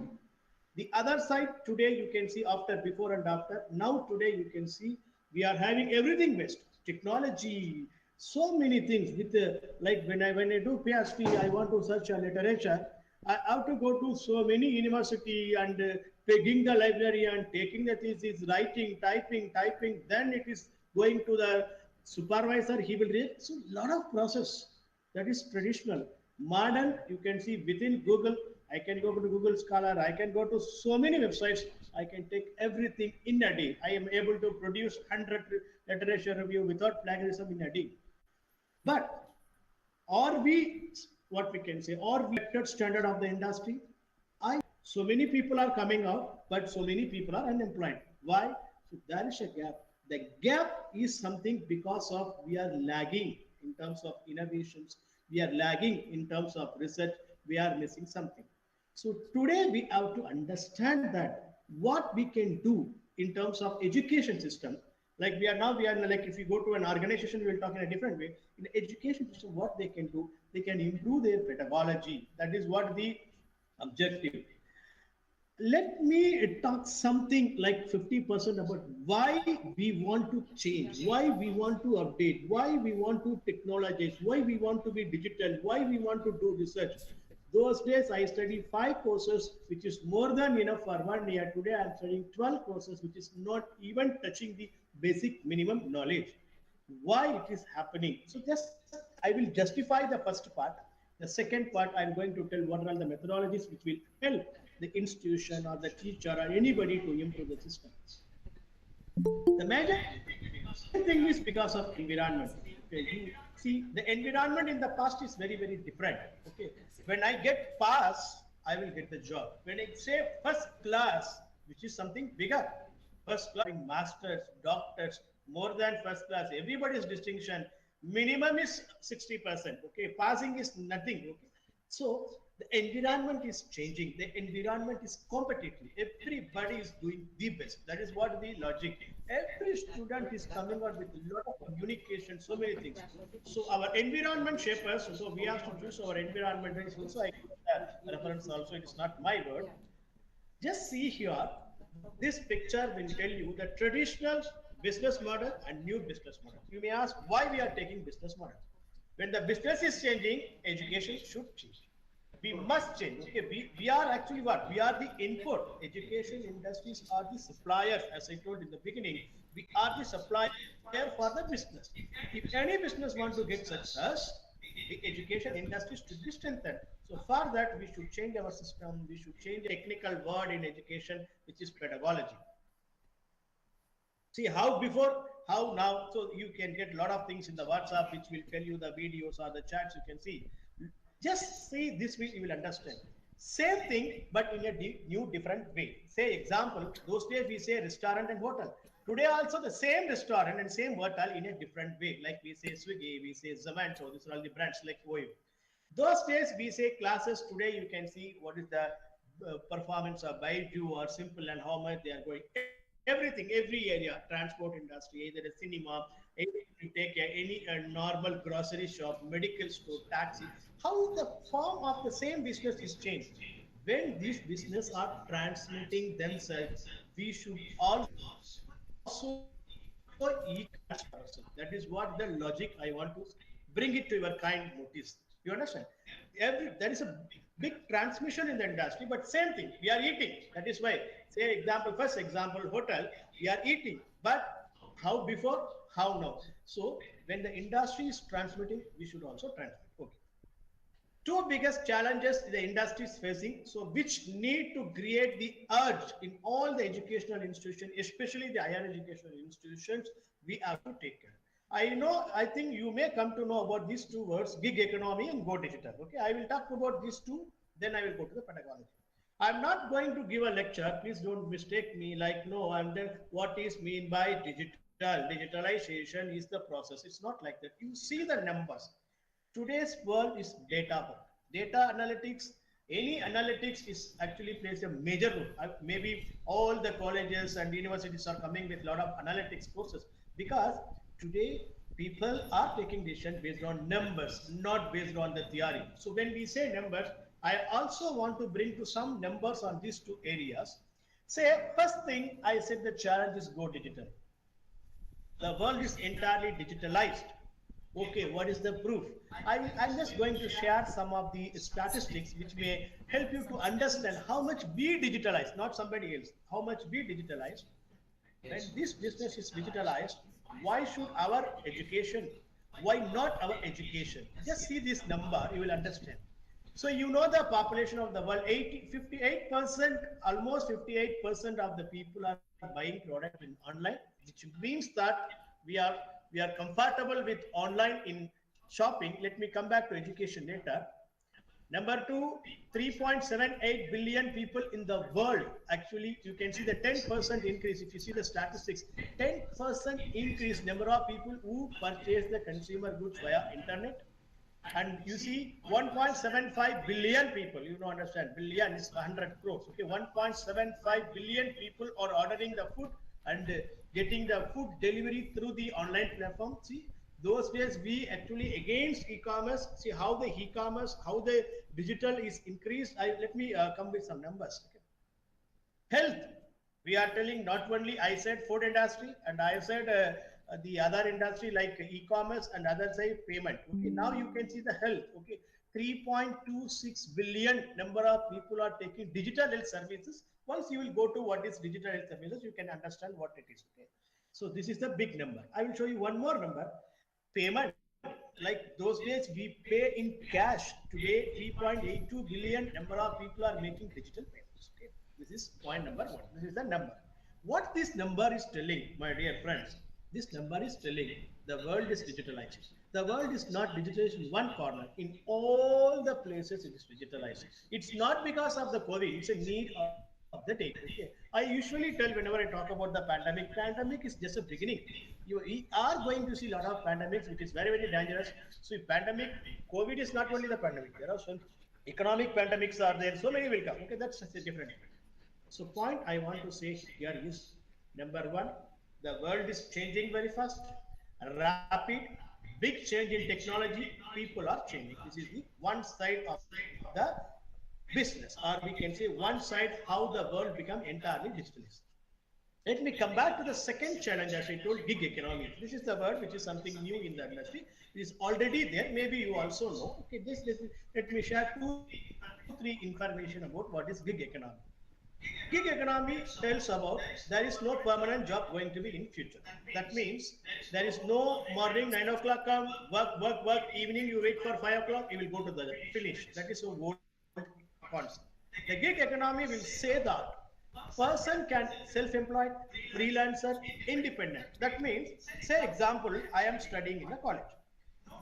The other side, today you can see after, before and after. Now today you can see we are having everything best. Technology, so many things with like when I do PhD, I want to search a literature. I have to go to so many university and pegging the library and taking the thesis, writing, typing. Then it is going to the supervisor. He will read. So lot of process that is traditional. Modern, you can see within Google. I can go to Google Scholar. I can go to so many websites. I can take everything in a day. I am able to produce 100 literature review without plagiarism in a day. But are we, what we can say, are we at standard of the industry? So many people are coming out, but so many people are unemployed. Why? So there is a gap. The gap is something because of we are lagging in terms of innovations. We are lagging in terms of research. We are missing something. So today we have to understand that what we can do in terms of education system. Like we are like if you go to an organization, we will talk in a different way. In the education system, what they can do, they can improve their pedagogy. That is what the objective. Let me talk something like 50% about why we want to change, why we want to update, why we want to technologize, why we want to be digital, why we want to do research. Those days I studied 5 courses, which is more than enough for 1 year. Today I'm studying 12 courses, which is not even touching the basic minimum knowledge. Why it is happening? So just I will justify the first part. The second part, I'm going to tell what are all the methodologies which will help the institution or the teacher or anybody to improve the system. The major thing is because of environment. Okay, you see the environment in the past is very different. Okay, when I get pass, I will get the job. When I say first class, which is something bigger, first class having masters, doctors, more than first class, everybody's distinction. Minimum is 60%. Okay, passing is nothing. Okay, so the environment is changing. The environment is competitive. Everybody is doing the best. That is what the logic. Every student is coming out with a lot of communication, so many things. So our environment shapers. So we have to choose our environment. There is also I the reference also. It is not my word. Just see here, this picture will tell you the traditional business model and new business model. You may ask why we are taking business model. When the business is changing, education should change. We must change. Okay, we are actually what? We are the input. Education industries are the suppliers, as I told in the beginning. We are the supplier for the business. If any business want to get success, the education industry should be strengthened. So for that, we should change our system. We should change the technical word in education, which is pedagogy. See how before, how now. So you can get a lot of things in the WhatsApp, which will tell you the videos or the chats you can see. Just see this way, you will understand. Same thing, but in a new, different way. Say example, those days we say restaurant and hotel. Today also the same restaurant and same hotel in a different way. Like we say Swiggy, we say Zomato. These are all the brands like OYO. Those days we say classes. Today you can see what is the performance of Baiju or Simple and how much they are going. Everything, every area, transport industry, either a cinema, either you take any normal grocery shop, medical store, taxi. How the form of the same business is changed. When these business are transmitting themselves, we should also e-commerce ourselves. That is what the logic I want to bring it to your kind notice. You understand? There is a big transmission in the industry, but same thing. We are eating. That is why, say example, first example, hotel, we are eating. But how before, how now? So when the industry is transmitting, we should also transmit. Okay. Two biggest challenges the industry is facing, so which need to create the urge in all the educational institutions, especially the higher educational institutions, we have to take care. I think you may come to know about these two words, gig economy and go digital. Okay, I will talk about these two, then I will go to the pedagogy. I'm not going to give a lecture. Please don't mistake me. Like, no, I'm the what is mean by digital. Digitalization is the process. It's not like that. You see the numbers. Today's world is data. Data analytics, any analytics is actually plays a major role. Maybe all the colleges and universities are coming with a lot of analytics courses because today people are taking decisions based on numbers, not based on the theory. So when we say numbers, I also want to bring to some numbers on these two areas. Say, first thing I said the challenge is go digital. The world is entirely digitalized. Okay, what is the proof? I'm just going to share some of the statistics which may help you to understand how much we digitalize, not somebody else, how much we digitalize. When this business is digitalized, why should our education, why not our education? Just see this number, you will understand. So you know the population of the world, 58%, almost 58% of the people are buying product in online, which means that we are we are comfortable with online in shopping. Let me come back to education later. Number two, 3.78 billion people in the world. Actually, you can see the 10% increase. If you see the statistics, 10% increase number of people who purchase the consumer goods via internet. And you see 1.75 billion people, you don't understand, billion is 100 crores. Okay, 1.75 billion people are ordering the food and getting the food delivery through the online platform. See, those days we actually against e-commerce. See how the e-commerce, how the digital is increased. Let me come with some numbers. Okay. Health, we are telling not only I said food industry and I said the other industry like e-commerce and other say payment. Okay, now you can see the health. Okay, 3.26 billion number of people are taking digital health services. Once you will go to what is digital health services, you can understand what it is. Okay, So this is the big number. I will show you one more number. Payment. Like those days we pay in cash. Today 3.82 billion number of people are making digital payments. Okay. This is point number one. This is the number. What this number is telling, my dear friends, this number is telling the world is digitalized. The world is not digitalized in one corner. In all the places it is digitalized. It's not because of the COVID. It's a need of the day. Okay. I usually tell whenever I talk about the pandemic is just a beginning. We are going to see a lot of pandemics, which is very, very dangerous. So pandemic, COVID is not only the pandemic. There are some economic pandemics are there. So many will come. Okay, that's a different. So point I want to say here is number one, the world is changing very fast, rapid, big change in technology. People are changing. This is the one side of the business, or we can say one side how the world become entirely digitalized. Let me come back to the second challenge, as I told, gig economy. This is the word which is something new in the industry. It is already there. Maybe you also know. Okay, let me share 2-3 information about what is gig economy. Gig economy tells about there is no permanent job going to be in future. That means there is no morning 9 o'clock come work evening you wait for 5 o'clock you will go to the finish. That is a old concept. The gig economy will say that person can self-employed, freelancer, independent. That means, say example, I am studying in a college.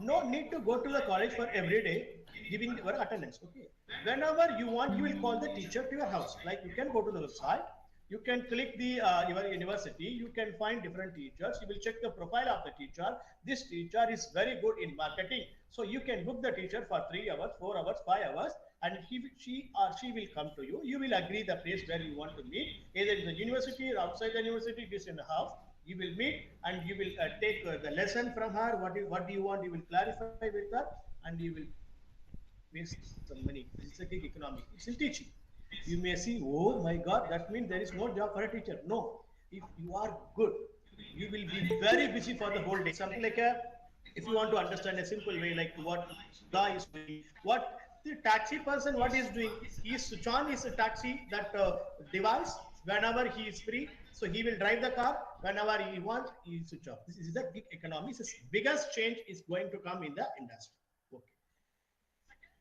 No need to go to the college for every day giving your attendance. Okay. Whenever you want, you will call the teacher to your house. Like you can go to the website, you can click the your university, you can find different teachers. You will check the profile of the teacher. This teacher is very good in marketing, so you can book the teacher for 3 hours, 4 hours, 5 hours, and she will come to you. You will agree the place where you want to meet, either in the university or outside the university. It is in the house. You will meet and you will take the lesson from her. What do you want? You will clarify with her, and you will make some money. This is a gig economy. It's in teaching. You may see, oh my God, that means there is no job for a teacher. No, if you are good, you will be very busy for the whole day. Something like a, if you want to understand a simple way, like what guy is doing, what the taxi person what is doing, he switch on his taxi that device whenever he is free, so he will drive the car whenever he wants, he will switch off. This is the gig economy. This biggest change is going to come in the industry. Okay.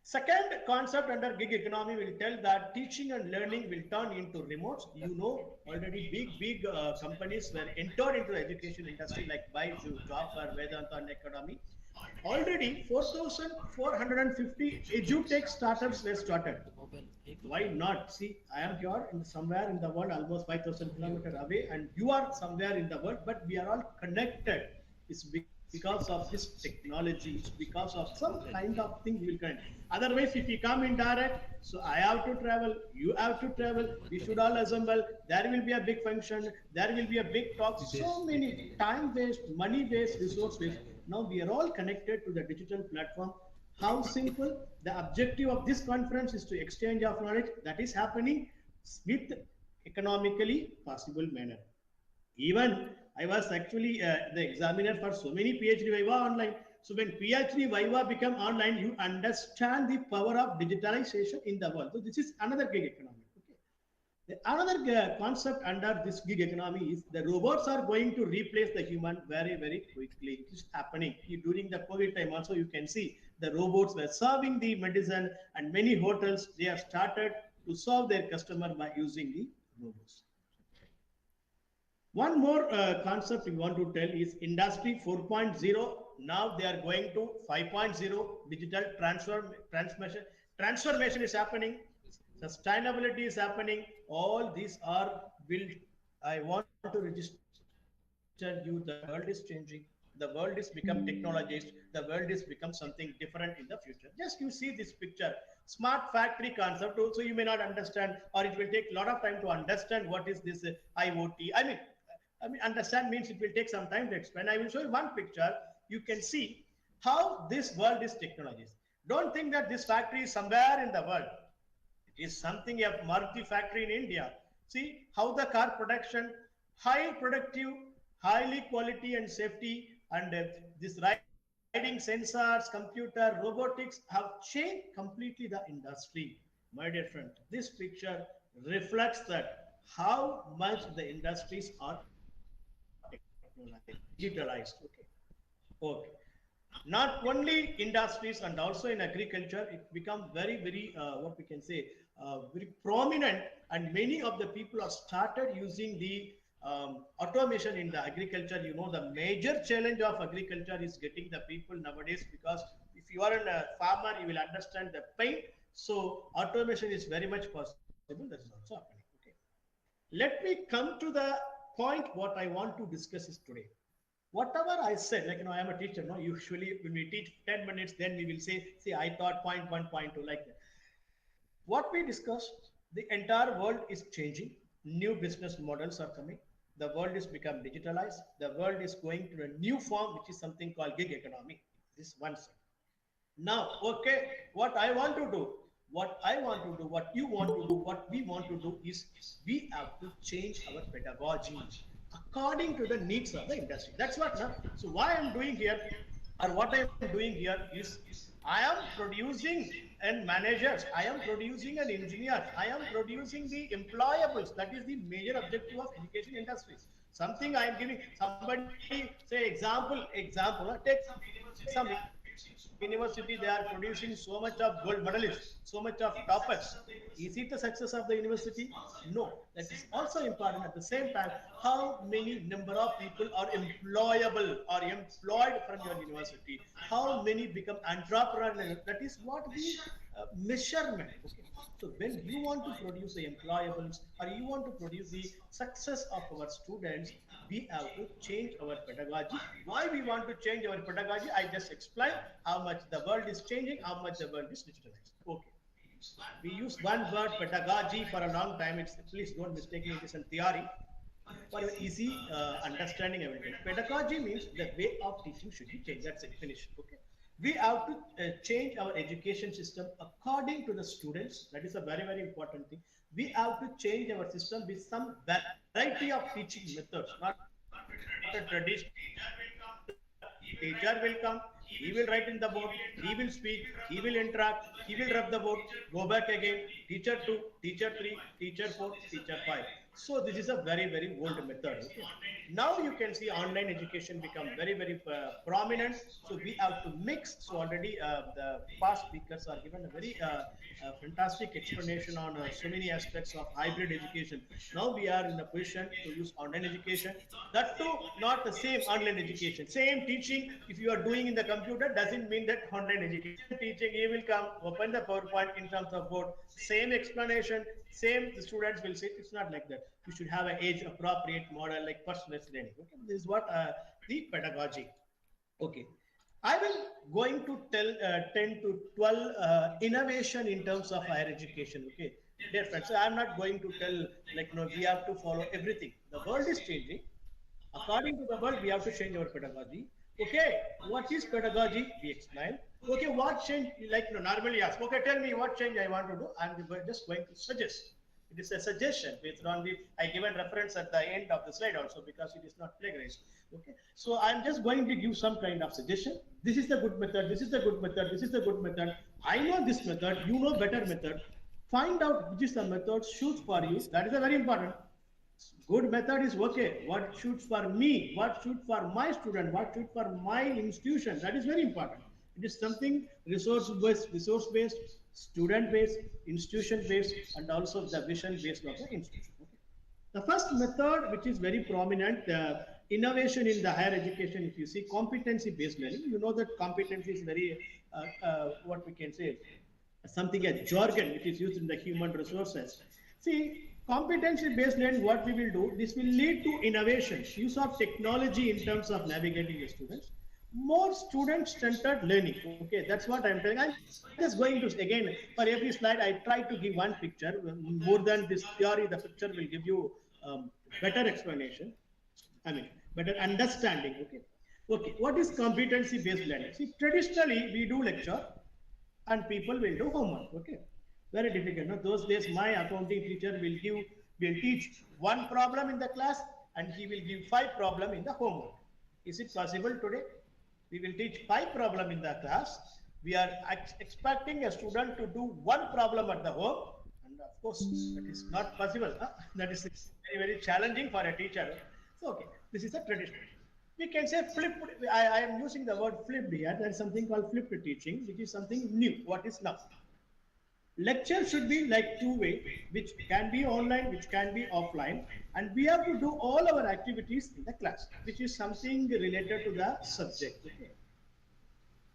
Second concept under gig economy will tell that teaching and learning will turn into remotes. You know, already big companies were entered into the education industry like Byju, Jobber, Vedanta, and Academy. Already 4,450 edutech startups were started. Why not? See, I am here in somewhere in the world, almost 5,000 kilometers away, and you are somewhere in the world, but we are all connected. It's because of this technology, it's because of some kind of thing we will connect. Otherwise, if we come in direct, so I have to travel, you have to travel, we should all assemble, there will be a big function, there will be a big talk, so many time waste, money waste, resource waste. Now we are all connected to the digital platform. How simple? The objective of this conference is to exchange of knowledge that is happening with economically possible manner. Even I was actually the examiner for so many PhD Viva online. So when PhD Viva become online, you understand the power of digitalization in the world. So this is another gig economy. Okay. Another concept under this gig economy is the robots are going to replace the human very, very quickly. It is happening. During the COVID time also, you can see the robots were serving the medicine, and many hotels, they have started to serve their customer by using the robots. One more concept we want to tell is Industry 4.0. Now they are going to 5.0. Digital transformation is happening. Sustainability is happening. All these are built. I want to register you. The world is changing. The world is become technologized. The world is become something different in the future. Just you see this picture, smart factory concept. Also, you may not understand, or it will take a lot of time to understand what is this IoT. Understand means it will take some time to explain. I will show you one picture. You can see how this world is technologized. Don't think that this factory is somewhere in the world. It is something a Maruti factory in India. See how the car production, high productive, highly quality and safety, and this riding sensors, computer, robotics have changed completely the industry. My dear friend, this picture reflects that how much the industries are technologized. digitalized. Okay. Okay. Not only industries and also in agriculture, it become very what we can say very prominent, and many of the people are started using the automation in the agriculture. You know, the major challenge of agriculture is getting the people nowadays, because if you are a farmer, you will understand the pain. So automation is very much possible. That is also happening. Okay. Let me come to the point. What I want to discuss is today, whatever I said, like, I am a teacher, no, usually when we teach 10 minutes, then we will say, see, I thought point one, point two, like that. What we discussed, the entire world is changing. New business models are coming. The world is become digitalized. The world is going to a new form, which is something called gig economy. This one side. Now, okay, what I want to do, what you want to do, what we want to do is we have to change our pedagogy according to the needs of the industry. That's what now. So why I'm doing here, or what I'm doing here is I am producing and managers, I am producing an engineers, I am producing the employables. That is the major objective of education industries. Something I am giving somebody, say example, take some university, they are producing so much of gold medalists, so much of toppers. Is it the success of the university? No. That is also important. At the same time, how many number of people are employable or employed from your university? How many become entrepreneurs? That is what the measurement. Okay. So when you want to produce the employables, or you want to produce the success of our students, we have to change our pedagogy. Why we want to change our pedagogy? I just explained how much the world is changing, how much the world is digitalized. Okay. We use one word pedagogy for a long time. It's, please don't mistake me, it is a theory. For your easy understanding, everything. Pedagogy means the way of teaching should be changed. That's it, finished. Okay. We have to change our education system according to the students. That is a very important thing. We have to change our system with some variety of teaching methods, not a traditional. Teacher will come, he will write in the board, he will speak, he will interact, he will rub the board, go back again, teacher 2, teacher 3, teacher 4, teacher 5. So this is a very old method. Okay. Now you can see online education become very prominent. So we have to mix. So already the past speakers are given a very fantastic explanation on so many aspects of hybrid education. Now we are in a position to use online education. That too, not the same online education. Same teaching, if you are doing in the computer, doesn't mean that online education. Teaching, he will come, open the PowerPoint in terms of board, same explanation, same the students will sit. It's not like that. You should have an age appropriate model like personalized learning. Okay, this is what the pedagogy. Okay. I will going to tell 10 to 12 innovation in terms of higher education. Okay, dear friends. So I'm not going to tell like, we have to follow everything. The world is changing. According to the world, we have to change our pedagogy. Okay, what is pedagogy? We explain. Okay, what change? Like, normally ask. Okay, tell me what change I want to do. I'm just going to suggest. It is a suggestion based on the I given reference at the end of the slide also, because it is not plagiarized. Okay, so I'm just going to give some kind of suggestion. This is the good method. This is the good method. This is the good method. I know this method. You know better method. Find out which is the method suits for you. That is a very important. Good method is okay. What suits for me? What suits for my student? What suits for my institution? That is very important. It is something resource-based, student-based, institution-based, and also the vision-based of the institution. Okay. The first method, which is very prominent, innovation in the higher education, if you see competency-based learning, you know that competency is very, what we can say, something as jargon, which is used in the human resources. See, competency-based learning, what we will do, this will lead to innovation, use of technology in terms of navigating the students, more student-centered learning. Okay, that's what I'm telling. I'm just going to, again, for every slide, I try to give one picture. More than this theory, the picture will give you better explanation. I mean, better understanding. Okay. Okay, what is competency-based learning? See, traditionally, we do lecture and people will do homework. Okay, very difficult. No? Those days, my accounting teacher will teach one problem in the class and he will give 5 problem in the homework. Is it possible today? We will teach 5 problem in the class. We are expecting a student to do 1 problem at the home, and of course that is not possible. Huh? That is very challenging for a teacher. So okay, this is the tradition. we can say flipped. I am using the word flipped here. There is something called flipped teaching, which is something new. What is now? Lecture should be like two-way, which can be online, which can be offline, and we have to do all our activities in the class, which is something related to the subject. Okay.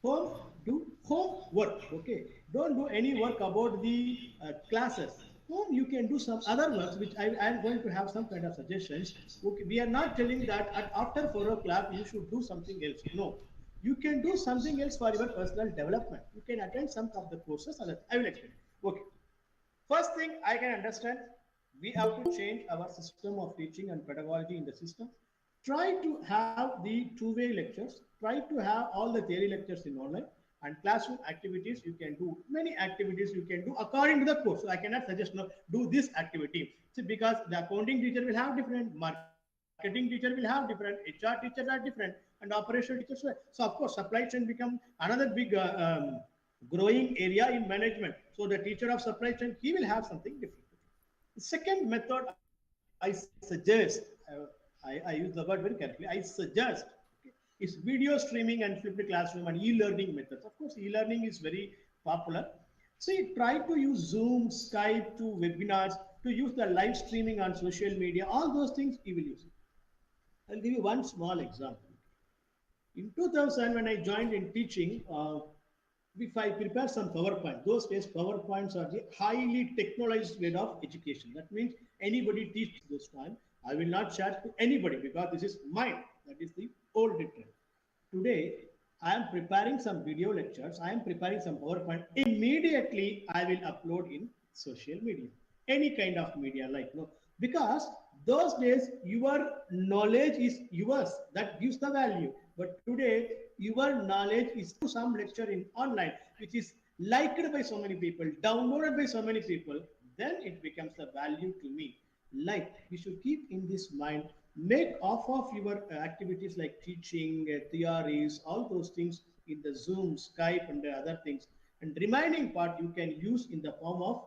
Home, do homework. Okay, don't do any work about the classes. Home, you can do some other works, which I am going to have some kind of suggestions. Okay, we are not telling that after 4 o'clock you should do something else. No, you can do something else for your personal development. You can attend some of the courses. I will explain. Okay. First thing I can understand, we have to change our system of teaching and pedagogy in the system. Try to have the two-way lectures. Try to have all the theory lectures in online, and classroom activities. You can do many activities you can do according to the course. So I cannot suggest no do this activity. See, because the accounting teacher will have different, marketing teacher will have different, HR teachers are different, and operational teachers. So of course, supply chain become another big growing area in management. So the teacher of supply chain, he will have something different. The second method I suggest, I use the word very carefully, I suggest is video streaming and flipped classroom and e-learning methods. Of course, e-learning is very popular. See, try to use Zoom, Skype, to webinars, to use the live streaming on social media. All those things you will use it. I'll give you one small example. In 2000, when I joined in teaching, if I prepare some PowerPoint, those days PowerPoints are the highly technologized way of education. That means anybody teach this time. I will not share to anybody because this is mine. That is the old trend. Today, I am preparing some video lectures. I am preparing some PowerPoint. Immediately, I will upload in social media, any kind of media, like no, because those days your knowledge is yours. That gives the value. But today, your knowledge is to some lecture in online, which is liked by so many people, downloaded by so many people. Then it becomes the value to me. Like we should keep in this mind, make off of your activities like teaching, theories, all those things in the Zoom, Skype, and the other things. And remaining part you can use in the form of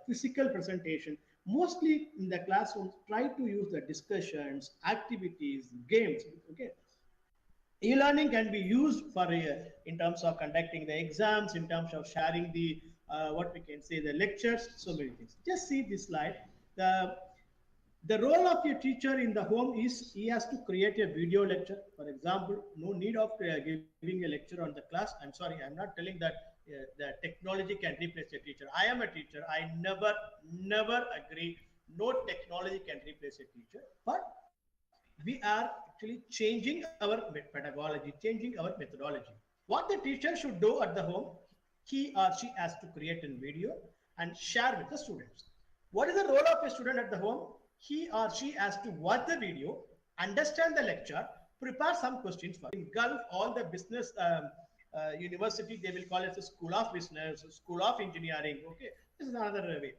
physical presentation. Mostly in the classrooms, try to use the discussions, activities, games. Okay, e-learning can be used for in terms of conducting the exams, in terms of sharing the what we can say the lectures, so many things. Just see this slide. The role of a teacher in the home is he has to create a video lecture. For example, no need of giving a lecture on the class. I'm sorry, I'm not telling that the technology can replace a teacher. I am a teacher. I never agree. No technology can replace a teacher. But we are actually changing our pedagogy, changing our methodology. What the teacher should do at the home, he or she has to create a video and share with the students. What is the role of a student at the home? He or she has to watch the video, understand the lecture, prepare some questions for in Gulf, all the business university, they will call it a school of business, school of engineering. Okay, this is another way.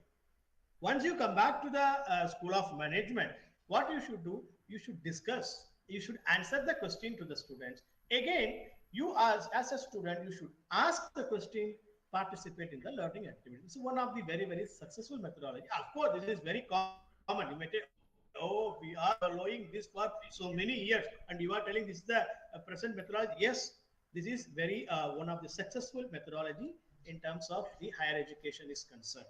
Once you come back to the school of management, what you should do, you should discuss, you should answer the question to the students. Again, you as a student, you should ask the question, participate in the learning activity. This is one of the very successful methodology. Of course, this is very common. You may say, oh, we are following this for so many years, and you are telling this is the present methodology. Yes, this is very one of the successful methodology in terms of the higher education is concerned.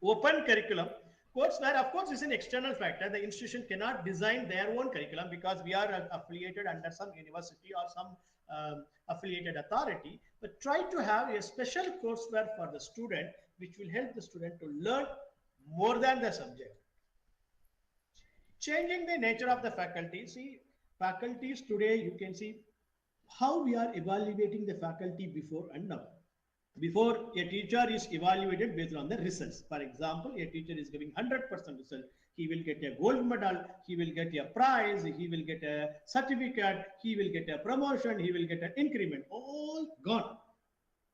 Open curriculum courseware, of course, is an external factor. The institution cannot design their own curriculum because we are affiliated under some university or some affiliated authority. But try to have a special courseware for the student, which will help the student to learn more than the subject. Changing the nature of the faculty. See, faculties today, you can see how we are evaluating the faculty before and now. Before, a teacher is evaluated based on the results. For example, a teacher is giving 100% result. He will get a gold medal, he will get a prize, he will get a certificate, he will get a promotion, he will get an increment. All gone.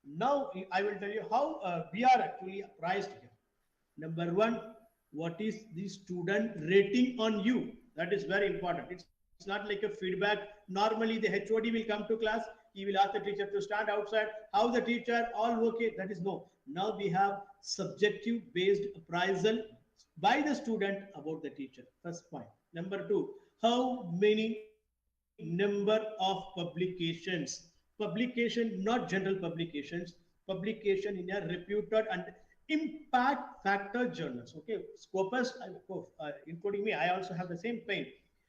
Now, I will tell you how we are actually priced here. Number one, what is the student rating on you? That is very important. It's not like a feedback. Normally, the HOD will come to class. He will ask the teacher to stand outside. How the teacher, all okay. That is no. Now we have subjective based appraisal by the student about the teacher. First point. Number two, how many number of publications. Publication, not general publications, publication in a reputed and impact factor journals. Okay, Scopus, including me, I also have the same pain.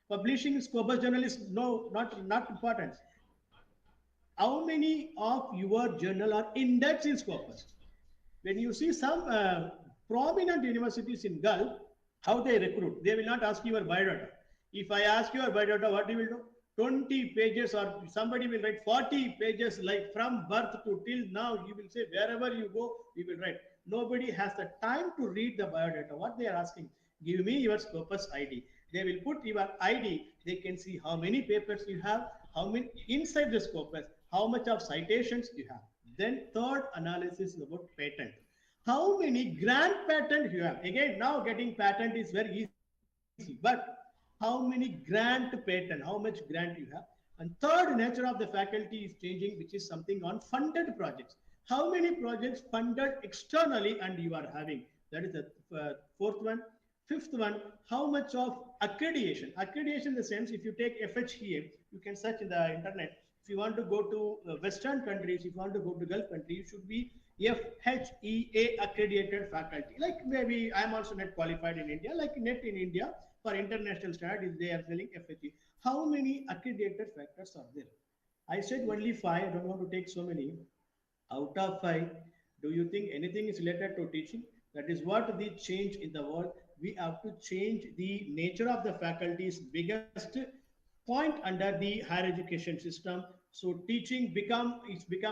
Publishing Scopus journal is not important. How many of your journal are indexed in Scopus? When you see some prominent universities in Gulf, how they recruit, they will not ask you your biodata. If I ask your biodata, what you will do? 20 pages, or somebody will write 40 pages, like from birth to till now. You will say wherever you go, we will write. Nobody has the time to read the biodata. What they are asking, give me your Scopus ID. They will put your ID. They can see how many papers you have, how many inside the Scopus, how much of citations you have. Then third analysis is about patent. How many grant patent you have? Again, now getting patent is very easy, but how many grant patent, how much grant you have? And third, nature of the faculty is changing, which is something on funded projects. How many projects funded externally and you are having? That is the fourth one. Fifth one, how much of accreditation? Accreditation in the sense, if you take FHEA, you can search in the internet. If you want to go to Western countries, if you want to go to Gulf countries, you should be FHEA accredited faculty. Like maybe I'm also net qualified in India, like net in India for international standards, they are telling FHE. How many accredited factors are there? I said only 5. I don't want to take so many. Out of 5, do you think anything is related to teaching? That is what the change in the world. We have to change the nature of the faculty's biggest point under the higher education system. So teaching become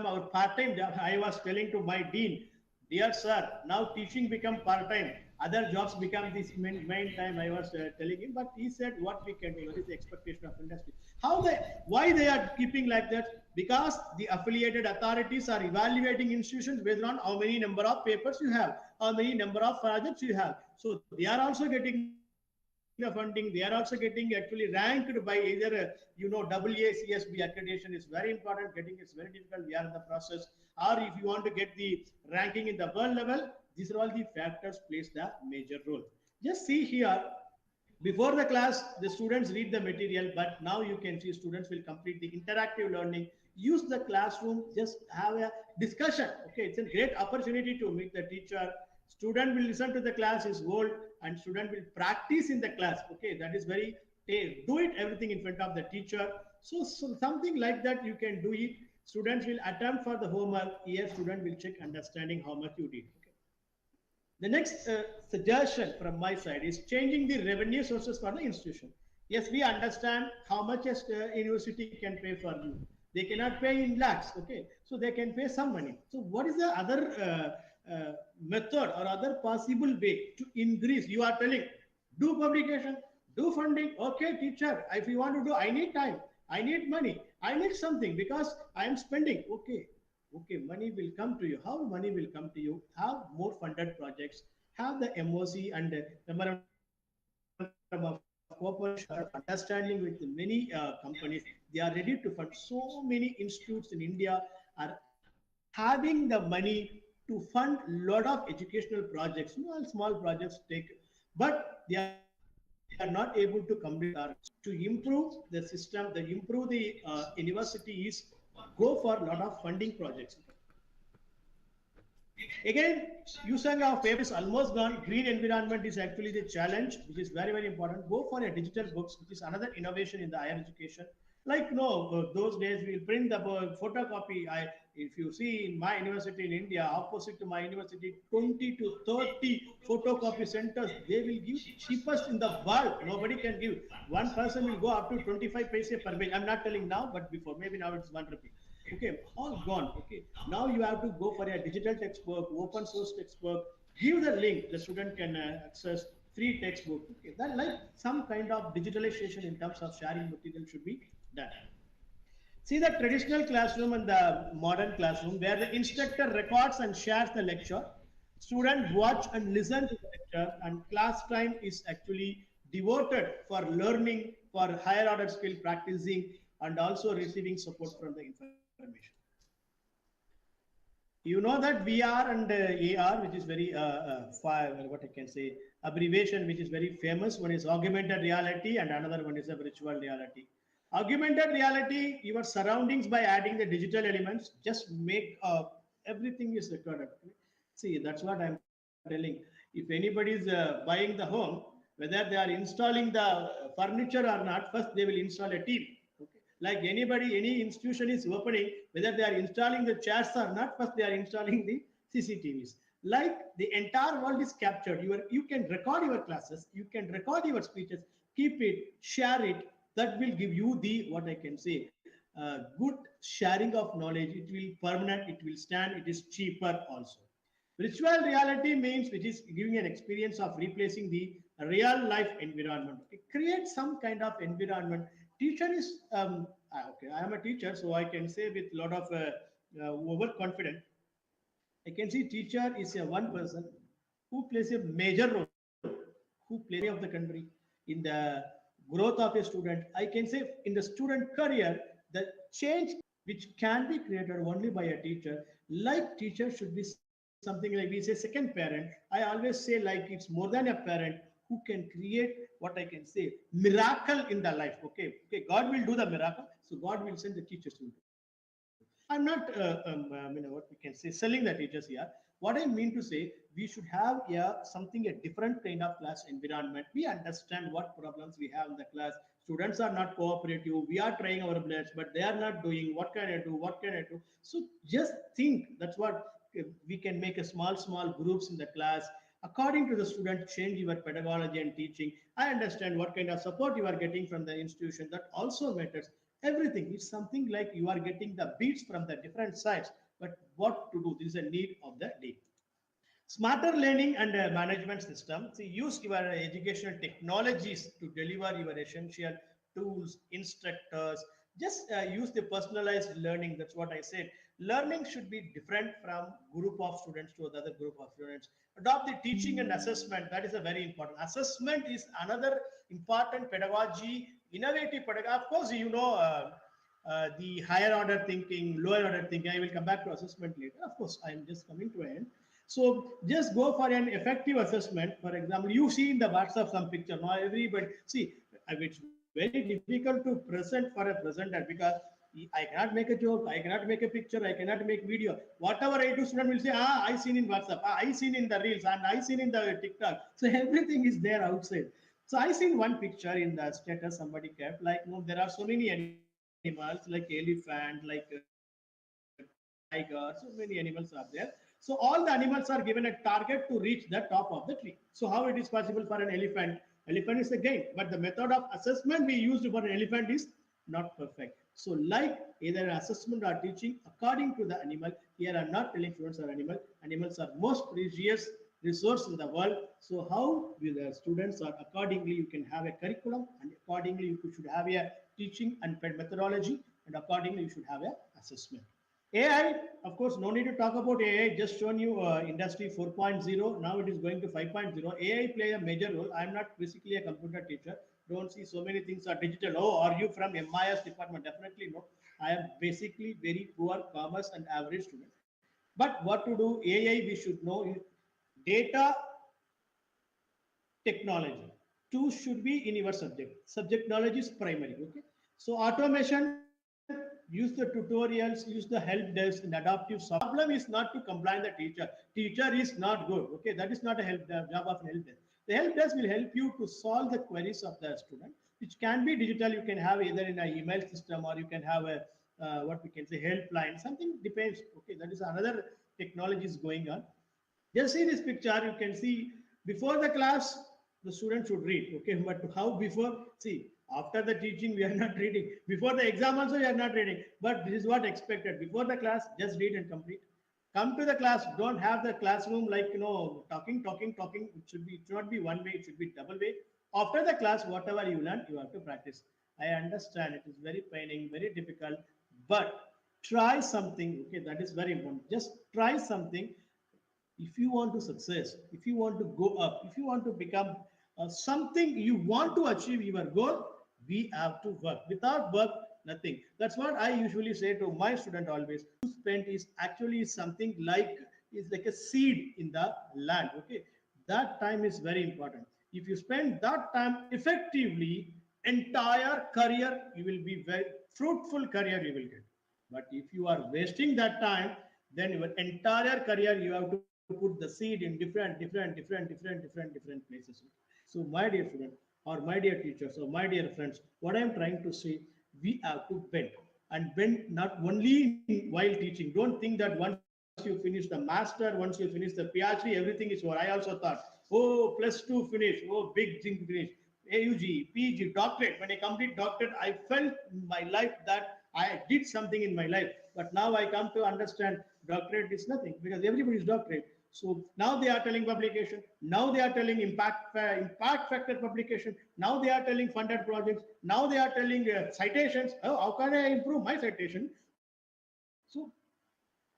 our part-time job. I was telling to my dean, dear sir, now teaching become part-time. Other jobs become this main time. I was telling him, but he said, what we can do? What is the expectation of industry? Why they are keeping like that? Because the affiliated authorities are evaluating institutions based on how many number of papers you have, how many number of projects you have. So they are also getting the funding. They are also getting actually ranked by either AA, CSB accreditation is very important. Getting it's very difficult. We are in the process. Or if you want to get the ranking in the world level, these are all the factors plays the major role. Just see here, before the class, the students read the material, but now you can see students will complete the interactive learning, use the classroom, just have a discussion. Okay, it's a great opportunity to meet the teacher. Student will listen to the class is old, and student will practice in the class. Okay, that is very, do it everything in front of the teacher. So something like that you can do it. Students will attempt for the homework. Here, student will check understanding how much you did. Okay. The next suggestion from my side is changing the revenue sources for the institution. Yes, we understand how much a university can pay for you. They cannot pay in lakhs, okay? So they can pay some money. So what is the other method or other possible way to increase? You are telling, do publication, do funding. Okay, teacher, if you want to do, I need time, I need money, I need something because I am spending. Okay, money will come to you. How money will come to you? Have more funded projects, have the MOC and memorandum of cooperation, understanding with many companies. They are ready to fund. So many institutes in India are having the money to fund a lot of educational projects. Small projects take, but they are not able to complete our to improve the system, to improve the university is go for a lot of funding projects. Again, using of paper is almost gone. Green environment is actually the challenge, which is very, very important. Go for a digital books, which is another innovation in the higher education. Like those days we will print the photocopy. If you see in my university in India, opposite to my university, 20 to 30 photocopy centers, they will give cheapest in the world. Nobody can give. One person will go up to 25 paise per page. I'm not telling now, but before, maybe now it's 1 rupee. Okay, all gone. Okay, now you have to go for a digital textbook, open source textbook. Give the link, the student can access free textbook. Okay, that like some kind of digitalization in terms of sharing material should be done. See the traditional classroom and the modern classroom where the instructor records and shares the lecture. Students watch and listen to the lecture, and class time is actually devoted for learning, for higher order skill practicing, and also receiving support from the information. You know that VR and AR, which is very what I can say, abbreviation, which is very famous. One is augmented reality, and another one is a virtual reality. Augmented reality, your surroundings by adding the digital elements, just make everything is recorded. See, that's what I'm telling. If anybody is buying the home, whether they are installing the furniture or not, first they will install a TV. Okay. Like anybody, any institution is opening, whether they are installing the chairs or not, first they are installing the CCTVs. Like the entire world is captured. You can record your classes, you can record your speeches, keep it, share it. That will give you the what I can say good sharing of knowledge. It will permanent, it will stand, it is cheaper also. Virtual reality means which is giving an experience of replacing the real life environment. It creates some kind of environment. Teacher is okay. I am a teacher, so I can say with a lot of overconfident. I can see teacher is a one person who plays a major role, who plays of the country in the growth of a student. I can say in the student career, the change which can be created only by a teacher. Like teacher should be something like we say second parent. I always say like it's more than a parent who can create what I can say miracle in the life. Okay, okay, God will do the miracle, so God will send the teachers to do. I'm not what we can say selling the teachers here. What I mean to say, we should have something a different kind of class environment. We understand what problems we have in the class. Students are not cooperative. We are trying our best, but they are not doing. What can I do? What can I do? So just think. That's what we can make a small groups in the class according to the student. Change your pedagogy and teaching. I understand what kind of support you are getting from the institution. That also matters. Everything is something like you are getting the beats from the different sides. But what to do? This is a need of the day. Smarter learning and management system. So use your educational technologies to deliver your essential tools, instructors. Just use the personalized learning. That's what I said. Learning should be different from group of students to another group of students. Adopt the teaching and assessment. That is a very important. Assessment is another important pedagogy, innovative pedagogy. Of course, the higher order thinking, lower order thinking. I will come back to assessment later. Of course, I am just coming to an end. So just go for an effective assessment. For example, you see in the WhatsApp some picture. Now everybody see it's very difficult to present for a presenter because I cannot make a joke, I cannot make a picture, I cannot make video. Whatever I do, student will say, I seen in WhatsApp, I seen in the reels, and I seen in the TikTok. So everything is there outside. So I seen one picture in the status somebody kept, like there are so many animals like elephant, like tiger, so many animals are there. So all the animals are given a target to reach the top of the tree. So how it is possible for an elephant? Elephant is a gain, but the method of assessment we used for an elephant is not perfect. So like either assessment or teaching according to the animal, here I'm not telling students are animal. Animals are most precious resource in the world. So how will the students are accordingly you can have a curriculum, and accordingly you should have a teaching and methodology, and accordingly you should have a assessment. AI, of course, no need to talk about AI. Just shown you industry 4.0. Now it is going to 5.0. AI play a major role. I'm not basically a computer teacher. Don't see so many things are digital. Oh, are you from MIS department? Definitely no. I am basically very poor commerce and average student. But what to do? AI we should know is data technology. Two should be in your subject. Subject knowledge is primary. Okay. So automation, use the tutorials, use the help desk and adaptive software. Problem is not to complain the teacher. Teacher is not good. Okay, that is not a job of help desk. The help desk will help you to solve the queries of the student, which can be digital. You can have either in an email system or you can have a what we can say helpline. Something depends. Okay, that is another technology is going on. Just see this picture, you can see before the class, the student should read. Okay, but how before? See, after the teaching, we are not reading. Before the exam, also, we are not reading. But this is what expected. Before the class, just read and complete. Come to the class, don't have the classroom like talking. It should not be one way, it should be double way. After the class, whatever you learn, you have to practice. I understand it is very paining, very difficult, but try something. Okay, that is very important. Just try something. If you want to success, if you want to go up, if you want to become something, you want to achieve your goal, we have to work. Without work, nothing. That's what I usually say to my student always. To spend is actually something like is like a seed in the land. Okay, that time is very important. If you spend that time effectively, entire career you will be very fruitful career you will get. But if you are wasting that time, then your entire career you have to put the seed in different places. So my dear student, or my dear teachers, or my dear friends, what I am trying to say, we have to bend, and bend not only while teaching. Don't think that once you finish the master, once you finish the PhD, everything is over. I also thought, oh, plus two finish, oh, big thing finish. AUG, PG, doctorate. When I complete doctorate, I felt in my life that I did something in my life. But now I come to understand doctorate is nothing because everybody is doctorate. So now they are telling publication. Now they are telling impact factor publication. Now they are telling funded projects. Now they are telling citations. Oh, how can I improve my citation? So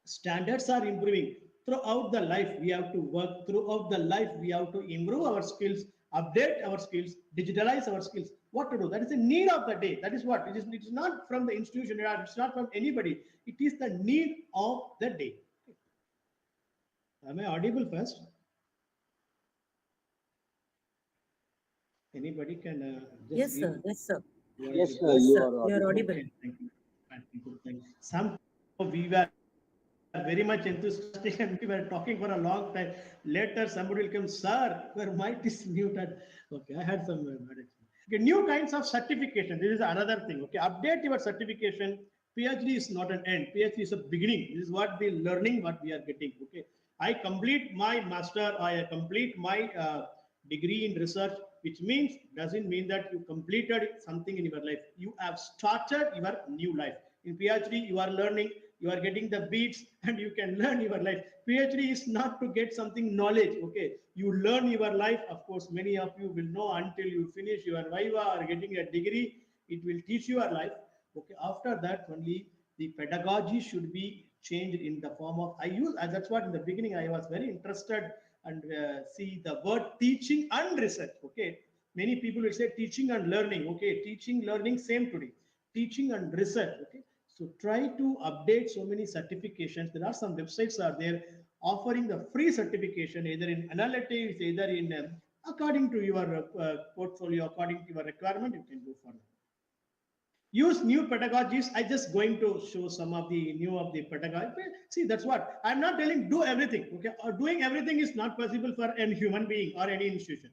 standards are improving throughout the life. We have to work throughout the life. We have to improve our skills, update our skills, digitalize our skills. What to do? That is the need of the day. That is what it is not from the institution, it's not from anybody. It is the need of the day. Am I audible first? Anybody can just Yes, give sir. Yes, sir. what Yes, is sir, Yes, you sir. are You're audible. audible. okay. Thank you. Thank you. Thank you. Somehow we were very much enthusiastic and we were talking for a long time. Later, somebody will come, sir, your mic is muted. Okay, I had some bad experience. Okay, new kinds of certification. This is another thing. Okay, update your certification. PhD is not an end. PhD is a beginning. This is what the learning what we are getting. Okay, I complete my master. I complete my degree in research, which means doesn't mean that you completed something in your life. You have started your new life. In PhD, you are learning, you are getting the beats, and you can learn your life. PhD is not to get something knowledge. Okay, you learn your life. Of course, many of you will know until you finish your viva or getting a degree. It will teach your life. Okay, after that only the pedagogy should be changed in the form of I use. That's what in the beginning I was very interested and see the word teaching and research. Okay, many people will say teaching and learning. Okay, teaching, learning, same today. Teaching and research. Okay, so try to update so many certifications. There are some websites are there offering the free certification either in analytics, either in according to your portfolio, according to your requirement, you can go for that. Use new pedagogies. I just going to show some of the new of the pedagogy. See, that's what I'm not telling do everything. Okay, or doing everything is not possible for any human being or any institution.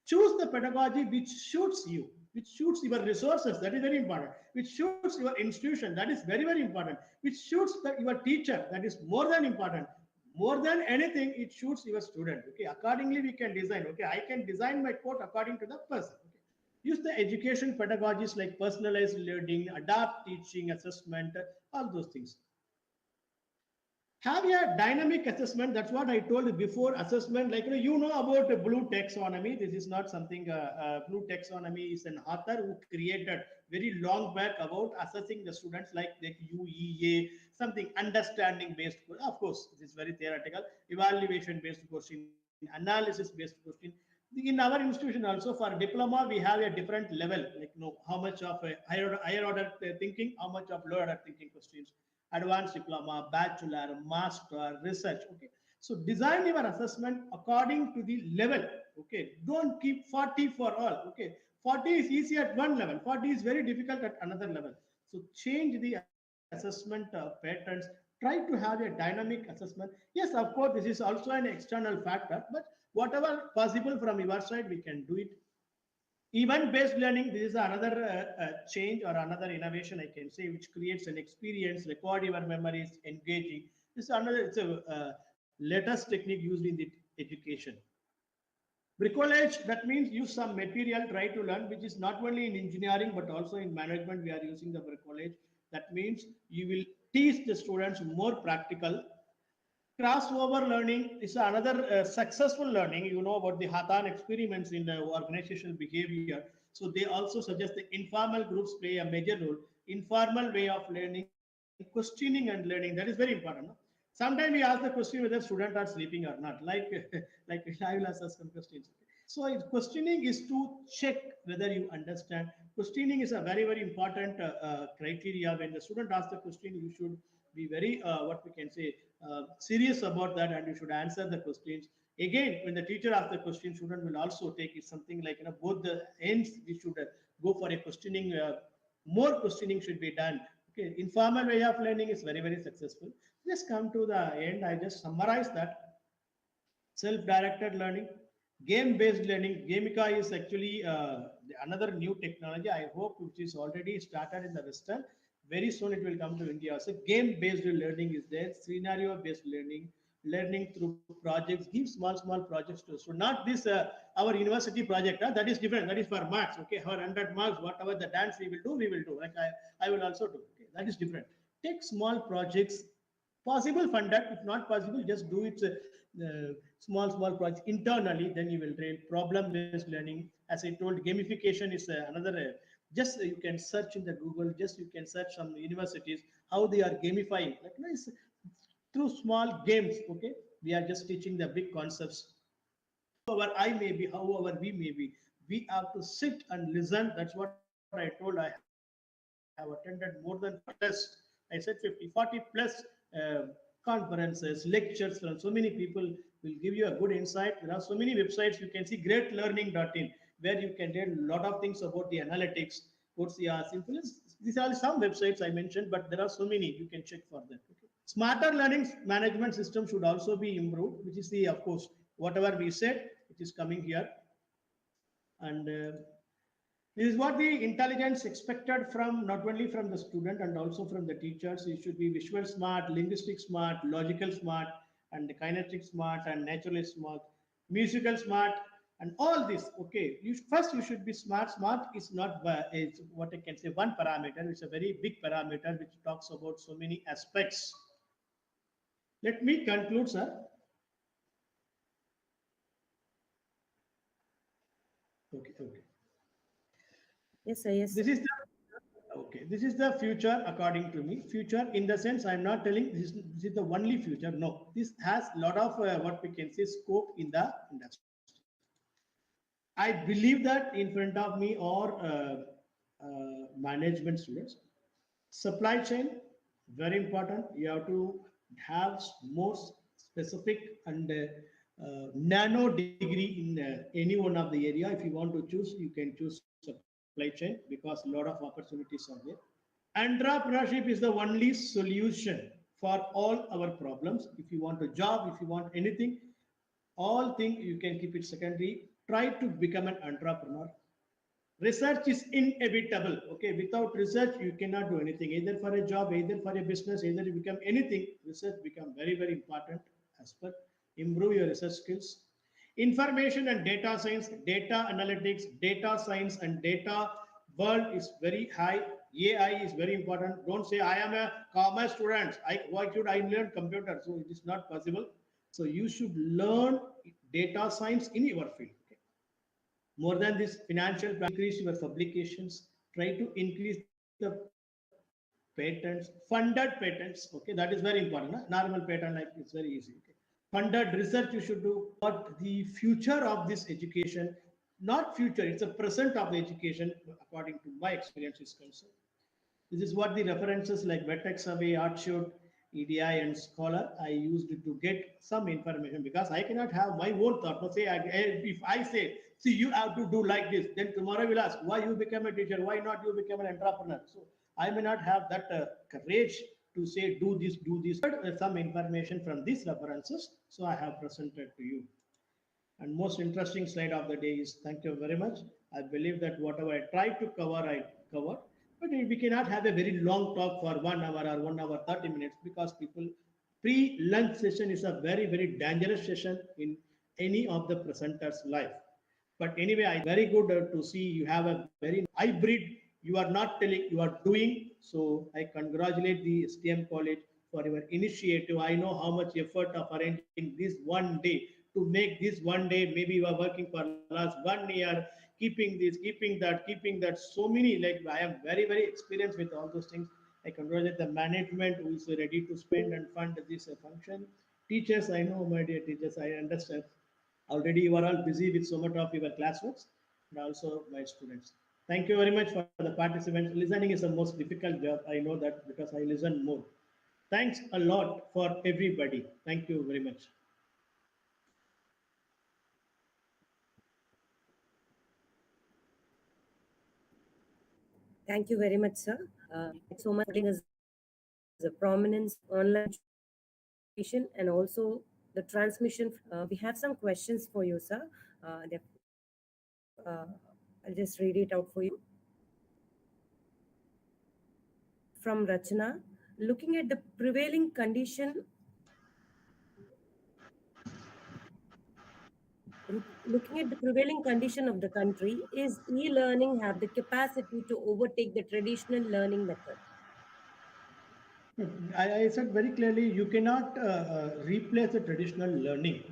Choose the pedagogy which suits you, which suits your resources. That is very important. Which suits your institution. That is very important. Which suits your teacher. That is more than important. More than anything, it suits your student. Okay, accordingly we can design. Okay, I can design my code according to the person. Okay. Use the education pedagogies like personalized learning, adapt teaching, assessment, all those things. Have a dynamic assessment. That's what I told you before. Assessment, like about the blue taxonomy. This is not something. Blue taxonomy is an author who created very long back about assessing the students, like the UEA, something understanding based. Of course, this is very theoretical. Evaluation based question, analysis based question. In our institution also for diploma we have a different level, like how much of a higher order thinking, how much of lower order thinking questions, advanced diploma, bachelor, master, research. Okay, so design your assessment according to the level. Okay, don't keep 40 for all. Okay, 40 is easy at one level, 40 is very difficult at another level. So change the assessment patterns. Try to have a dynamic assessment. Yes, of course, this is also an external factor, but whatever possible from your side we can do it. Event based learning, this is another change or another innovation I can say, which creates an experience, record your memories, engaging. This is another, it's a latest technique used in the education. Bricolage, that means use some material, try to learn, which is not only in engineering but also in management. We are using the bricolage. That means you will teach the students more practical. Crossover learning is another successful learning. You know about the Hatan experiments in the organizational behavior. So they also suggest the informal groups play a major role. Informal way of learning, questioning and learning, that is very important. No? Sometimes we ask the question whether students are sleeping or not. Like like I will ask some questions. So questioning is to check whether you understand. Questioning is a very important criteria. When the student asks the question, you should be very what we can say serious about that, and you should answer the questions. Again, when the teacher asks the question, student will also take it something like, both the ends. We should go for a questioning. More questioning should be done. Okay, informal way of learning is very very successful. Just come to the end. I just summarize that self-directed learning, game-based learning. Gamica is actually another new technology, I hope, which is already started in the western. Very soon it will come to India. So game-based learning is there, scenario-based learning, learning through projects. Give small projects to, so not this our university project, that is different, that is for marks. Okay, our 100 marks, whatever the dance we will do, like I will also do. Okay, that is different. Take small projects, possible funded. If not possible, just do it small projects internally. Then you will train problem based learning. As I told, gamification is another just you can search in the Google, just you can search some universities how they are gamifying, like nice through small games. Okay, we are just teaching the big concepts. However I may be, however we may be, we have to sit and listen. That's what I told. I have attended more than 40 plus, I said 50, 40 plus conferences, lectures from so many people, will give you a good insight. There are so many websites. You can see greatlearning.in, where you can read a lot of things about the analytics. What's the simple? These are some websites I mentioned, but there are so many. You can check for that. Okay. Smarter learning management system should also be improved, which is the, of course, whatever we said, it is coming here. And this is what the intelligence expected from not only from the student and also from the teachers. You should be visual smart, linguistic smart, logical smart, and kinetic smart, and naturalist smart, musical smart, and all this. Okay, first you should be smart. Smart is not is what I can say one parameter. It's a very big parameter which talks about so many aspects. Let me conclude, sir. Okay. Yes, sir. Yes, This sir. is the okay. This is the future, according to me. Future, in the sense, I'm not telling this is the only future. No, this has a lot of what we can say scope in the industry. I believe that in front of me or management students, supply chain, very important. You have to have more specific and nano degree in any one of the area. If you want to choose, you can choose supply chain because a lot of opportunities are there. Entrepreneurship is the only solution for all our problems. If you want a job, if you want anything, all things you can keep it secondary. Try to become an entrepreneur. Research is inevitable. Okay, without research you cannot do anything, either for a job, either for a business, either you become anything. Research become very very important aspect. Improve your research skills. Information and data science, data analytics, data science and data world is very high. AI is very important. Don't say I am a commerce student, why should I learn computer? So it is not possible. So you should learn data science in your field. Okay. More than this, financial plan, increase your publications. Try to increase the patents, funded patents. Okay, that is very important. Huh? Normal patent, like it's very easy. Okay. Funded research you should do. What the future of this education, not future, it's a present of the education, according to my experience is concerned. This is what the references like Vertex Survey, Artshoot, EDI, and Scholar I used to get some information, because I cannot have my own thought. But say, if I say, see, you have to do like this, then tomorrow will ask, why you become a teacher? Why not you become an entrepreneur? So I may not have that courage to say, do this, do this. But some information from these references, so I have presented to you. And most interesting slide of the day is, thank you very much. I believe that whatever I tried to cover, I covered. But we cannot have a very long talk for 1 hour or 1 hour 30 minutes, because people pre-lunch session is a very very dangerous session in any of the presenters' life. But anyway, I very good to see you have a very hybrid. You are not telling, you are doing. So I congratulate the STM College for your initiative. I know how much effort of arranging this one day to make this one day. Maybe you are working for last 1 year, keeping this, keeping that. So many, like I am very very experienced with all those things. I congratulate the management who is ready to spend and fund this function. Teachers, I know, my dear teachers, I understand. Already you are all busy with so much of your classworks, and also my students. Thank you very much for the participants. Listening is the most difficult job. I know that because I listen more. Thanks a lot for everybody. Thank you very much. Thank you very much, sir. Thank you so much for putting us a prominence online education and also the transmission. We have some questions for you, sir. I'll just read it out for you. From Rachana, looking at the prevailing condition, looking at the prevailing condition of the country, is e-learning have the capacity to overtake the traditional learning method? I said very clearly, you cannot replace the traditional learning.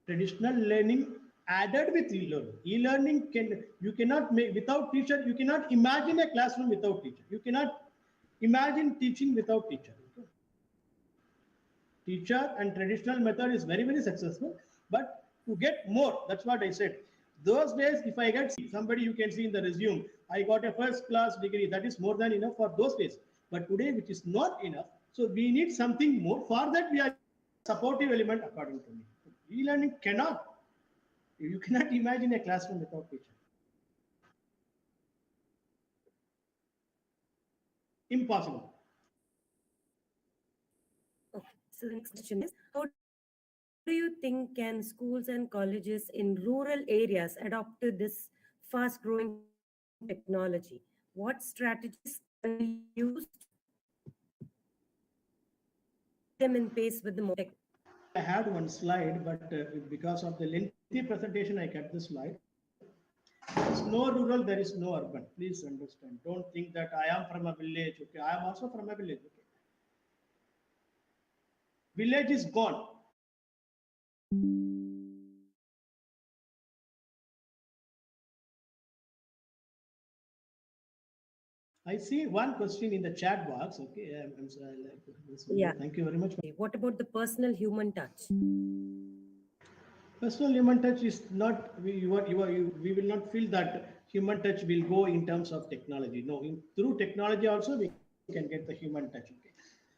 Traditional learning added with e-learning. E-learning you cannot make without teacher. You cannot imagine a classroom without teacher. You cannot imagine teaching without teacher. Teacher and traditional method is very successful, but to get more, that's what I said. Those days, if I get somebody, you can see in the resume, I got a first class degree, that is more than enough for those days. But today, which is not enough, so we need something more. For that, we are supportive element, according to me. E-learning cannot, you cannot imagine a classroom without teacher. Impossible. Okay. So the next question is, how do you think can schools and colleges in rural areas adopt to this fast-growing technology? What strategies can be used to keep them in pace with the modern tech? I had one slide, but because of the lengthy presentation, I cut the slide. There is no rural, there is no urban. Please understand. Don't think that I am from a village. Okay, I am also from a village. Okay, village is gone. I see one question in the chat box. Okay, I'm sorry. Thank you very much. Yeah. What about the personal human touch? Personal human touch is not, we will not feel that human touch will go in terms of technology. No, through technology also we can get the human touch. Okay.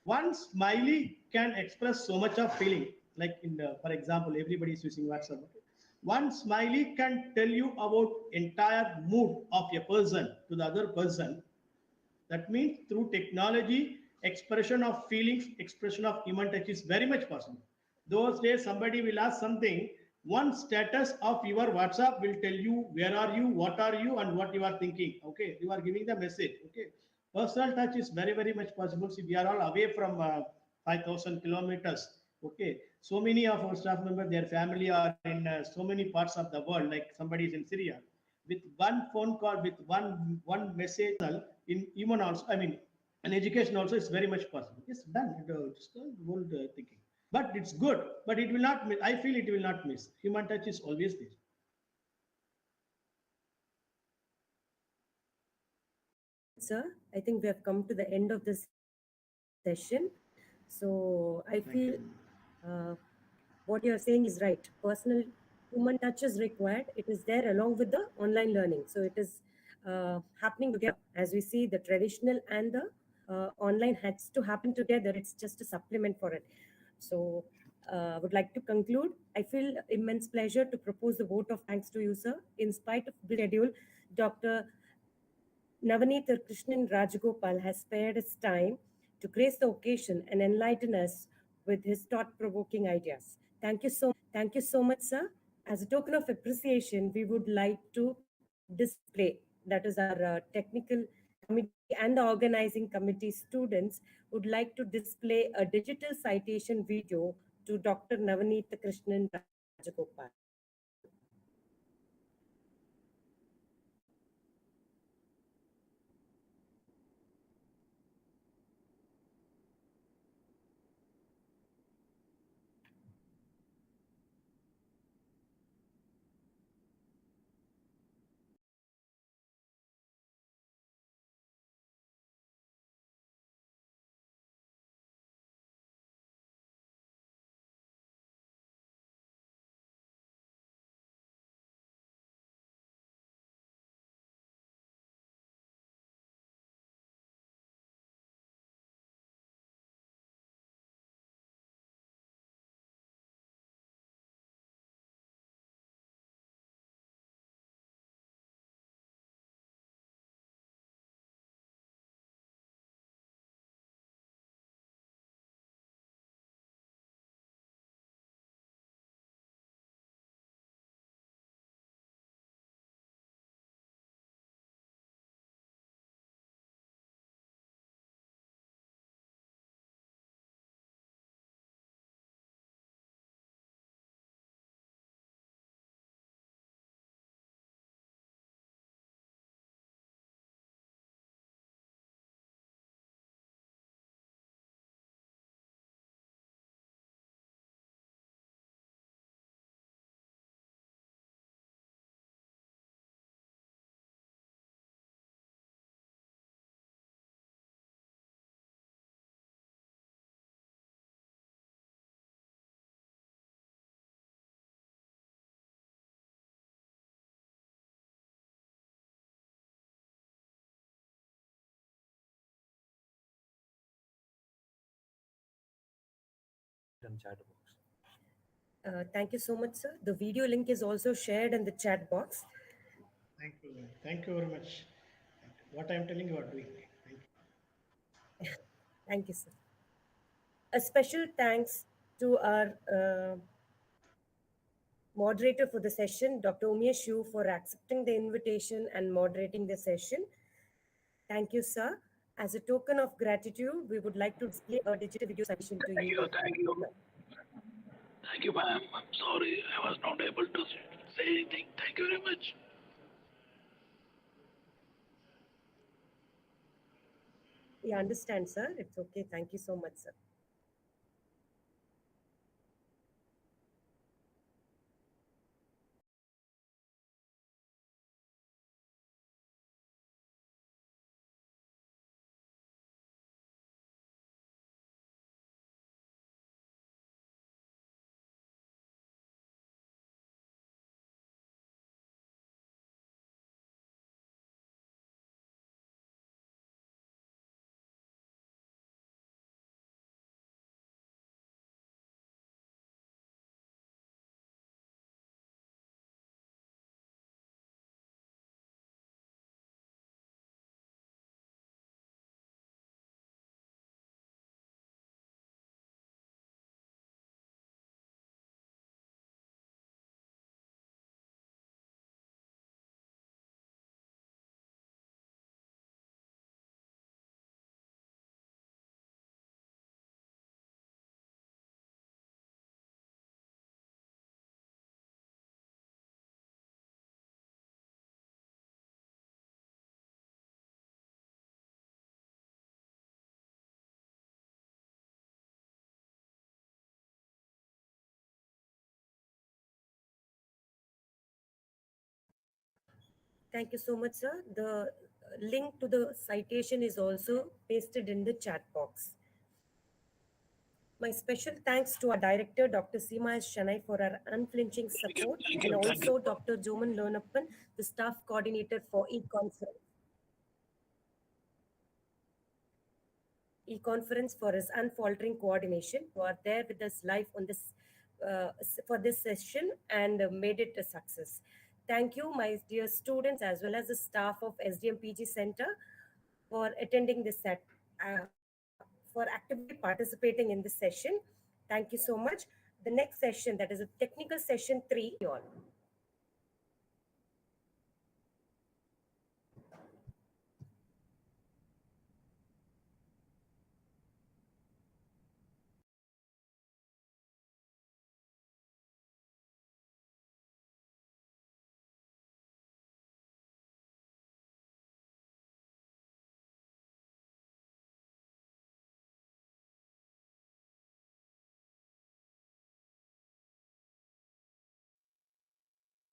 One smiley can express so much of feeling, like for example, everybody is using WhatsApp. Okay. One smiley can tell you about entire mood of a person to the other person. That means through technology, expression of feelings, expression of human touch is very much possible. Those days, somebody will ask something. One status of your WhatsApp will tell you where are you, what are you, and what you are thinking. Okay, you are giving the message. Okay, personal touch is very much possible. See, we are all away from 5,000 kilometers. Okay, so many of our staff members, their family are in so many parts of the world. Like somebody is in Syria, with one phone call, with one message, in human also, I mean, in education also, it's very much possible. It's done. Just old thinking. But it's good. But it will not miss. I feel it will not miss. Human touch is always there. Sir, I think we have come to the end of the session. So I feel Thank you. what you're saying is right. Personal human touch is required. It is there along with the online learning. So it is happening together. As we see, the traditional and the online has to happen together. It's just a supplement for it. So would like to conclude. I feel immense pleasure to propose the vote of thanks to you, sir. In spite of busy schedule, Dr. Navaneet Krishnan Rajagopal has spared his time to grace the occasion and enlighten us with his thought-provoking ideas. Thank you so much, sir. As a token of appreciation, we would like to display, that is our technical committee and the organizing committee students would like to display a digital citation video to Dr. Navaneet Krishnan Rajagopal. chat box. Thank you so much, sir. The video link is also shared in the chat box. Thank you. Thank you very much. What I'm telling you are doing. Thank you. Thank you, sir. A special thanks to our moderator for the session, Dr. Umesh Yu, for accepting the invitation and moderating the session. Thank you, sir. As a token of gratitude, we would like to display a digital video submission to you. Thank you. Thank you, ma'am. I'm sorry I was not able to say anything. Thank you very much. We understand, sir. It's okay. Thank you so much, sir. Thank you so much, sir. The link to the citation is also pasted in the chat box. My special thanks to our director, Dr. Seema S. Shanai, for her unflinching support, and Thank you. also Dr. Joman Lonappan, the staff coordinator for e-conference for his unfaltering coordination, who are there with us live on this for this session and made it a success. Thank you, my dear students, as well as the staff of SDM PG Center for attending this set, for actively participating in this session. Thank you so much. The next session, that is a technical session 3, all.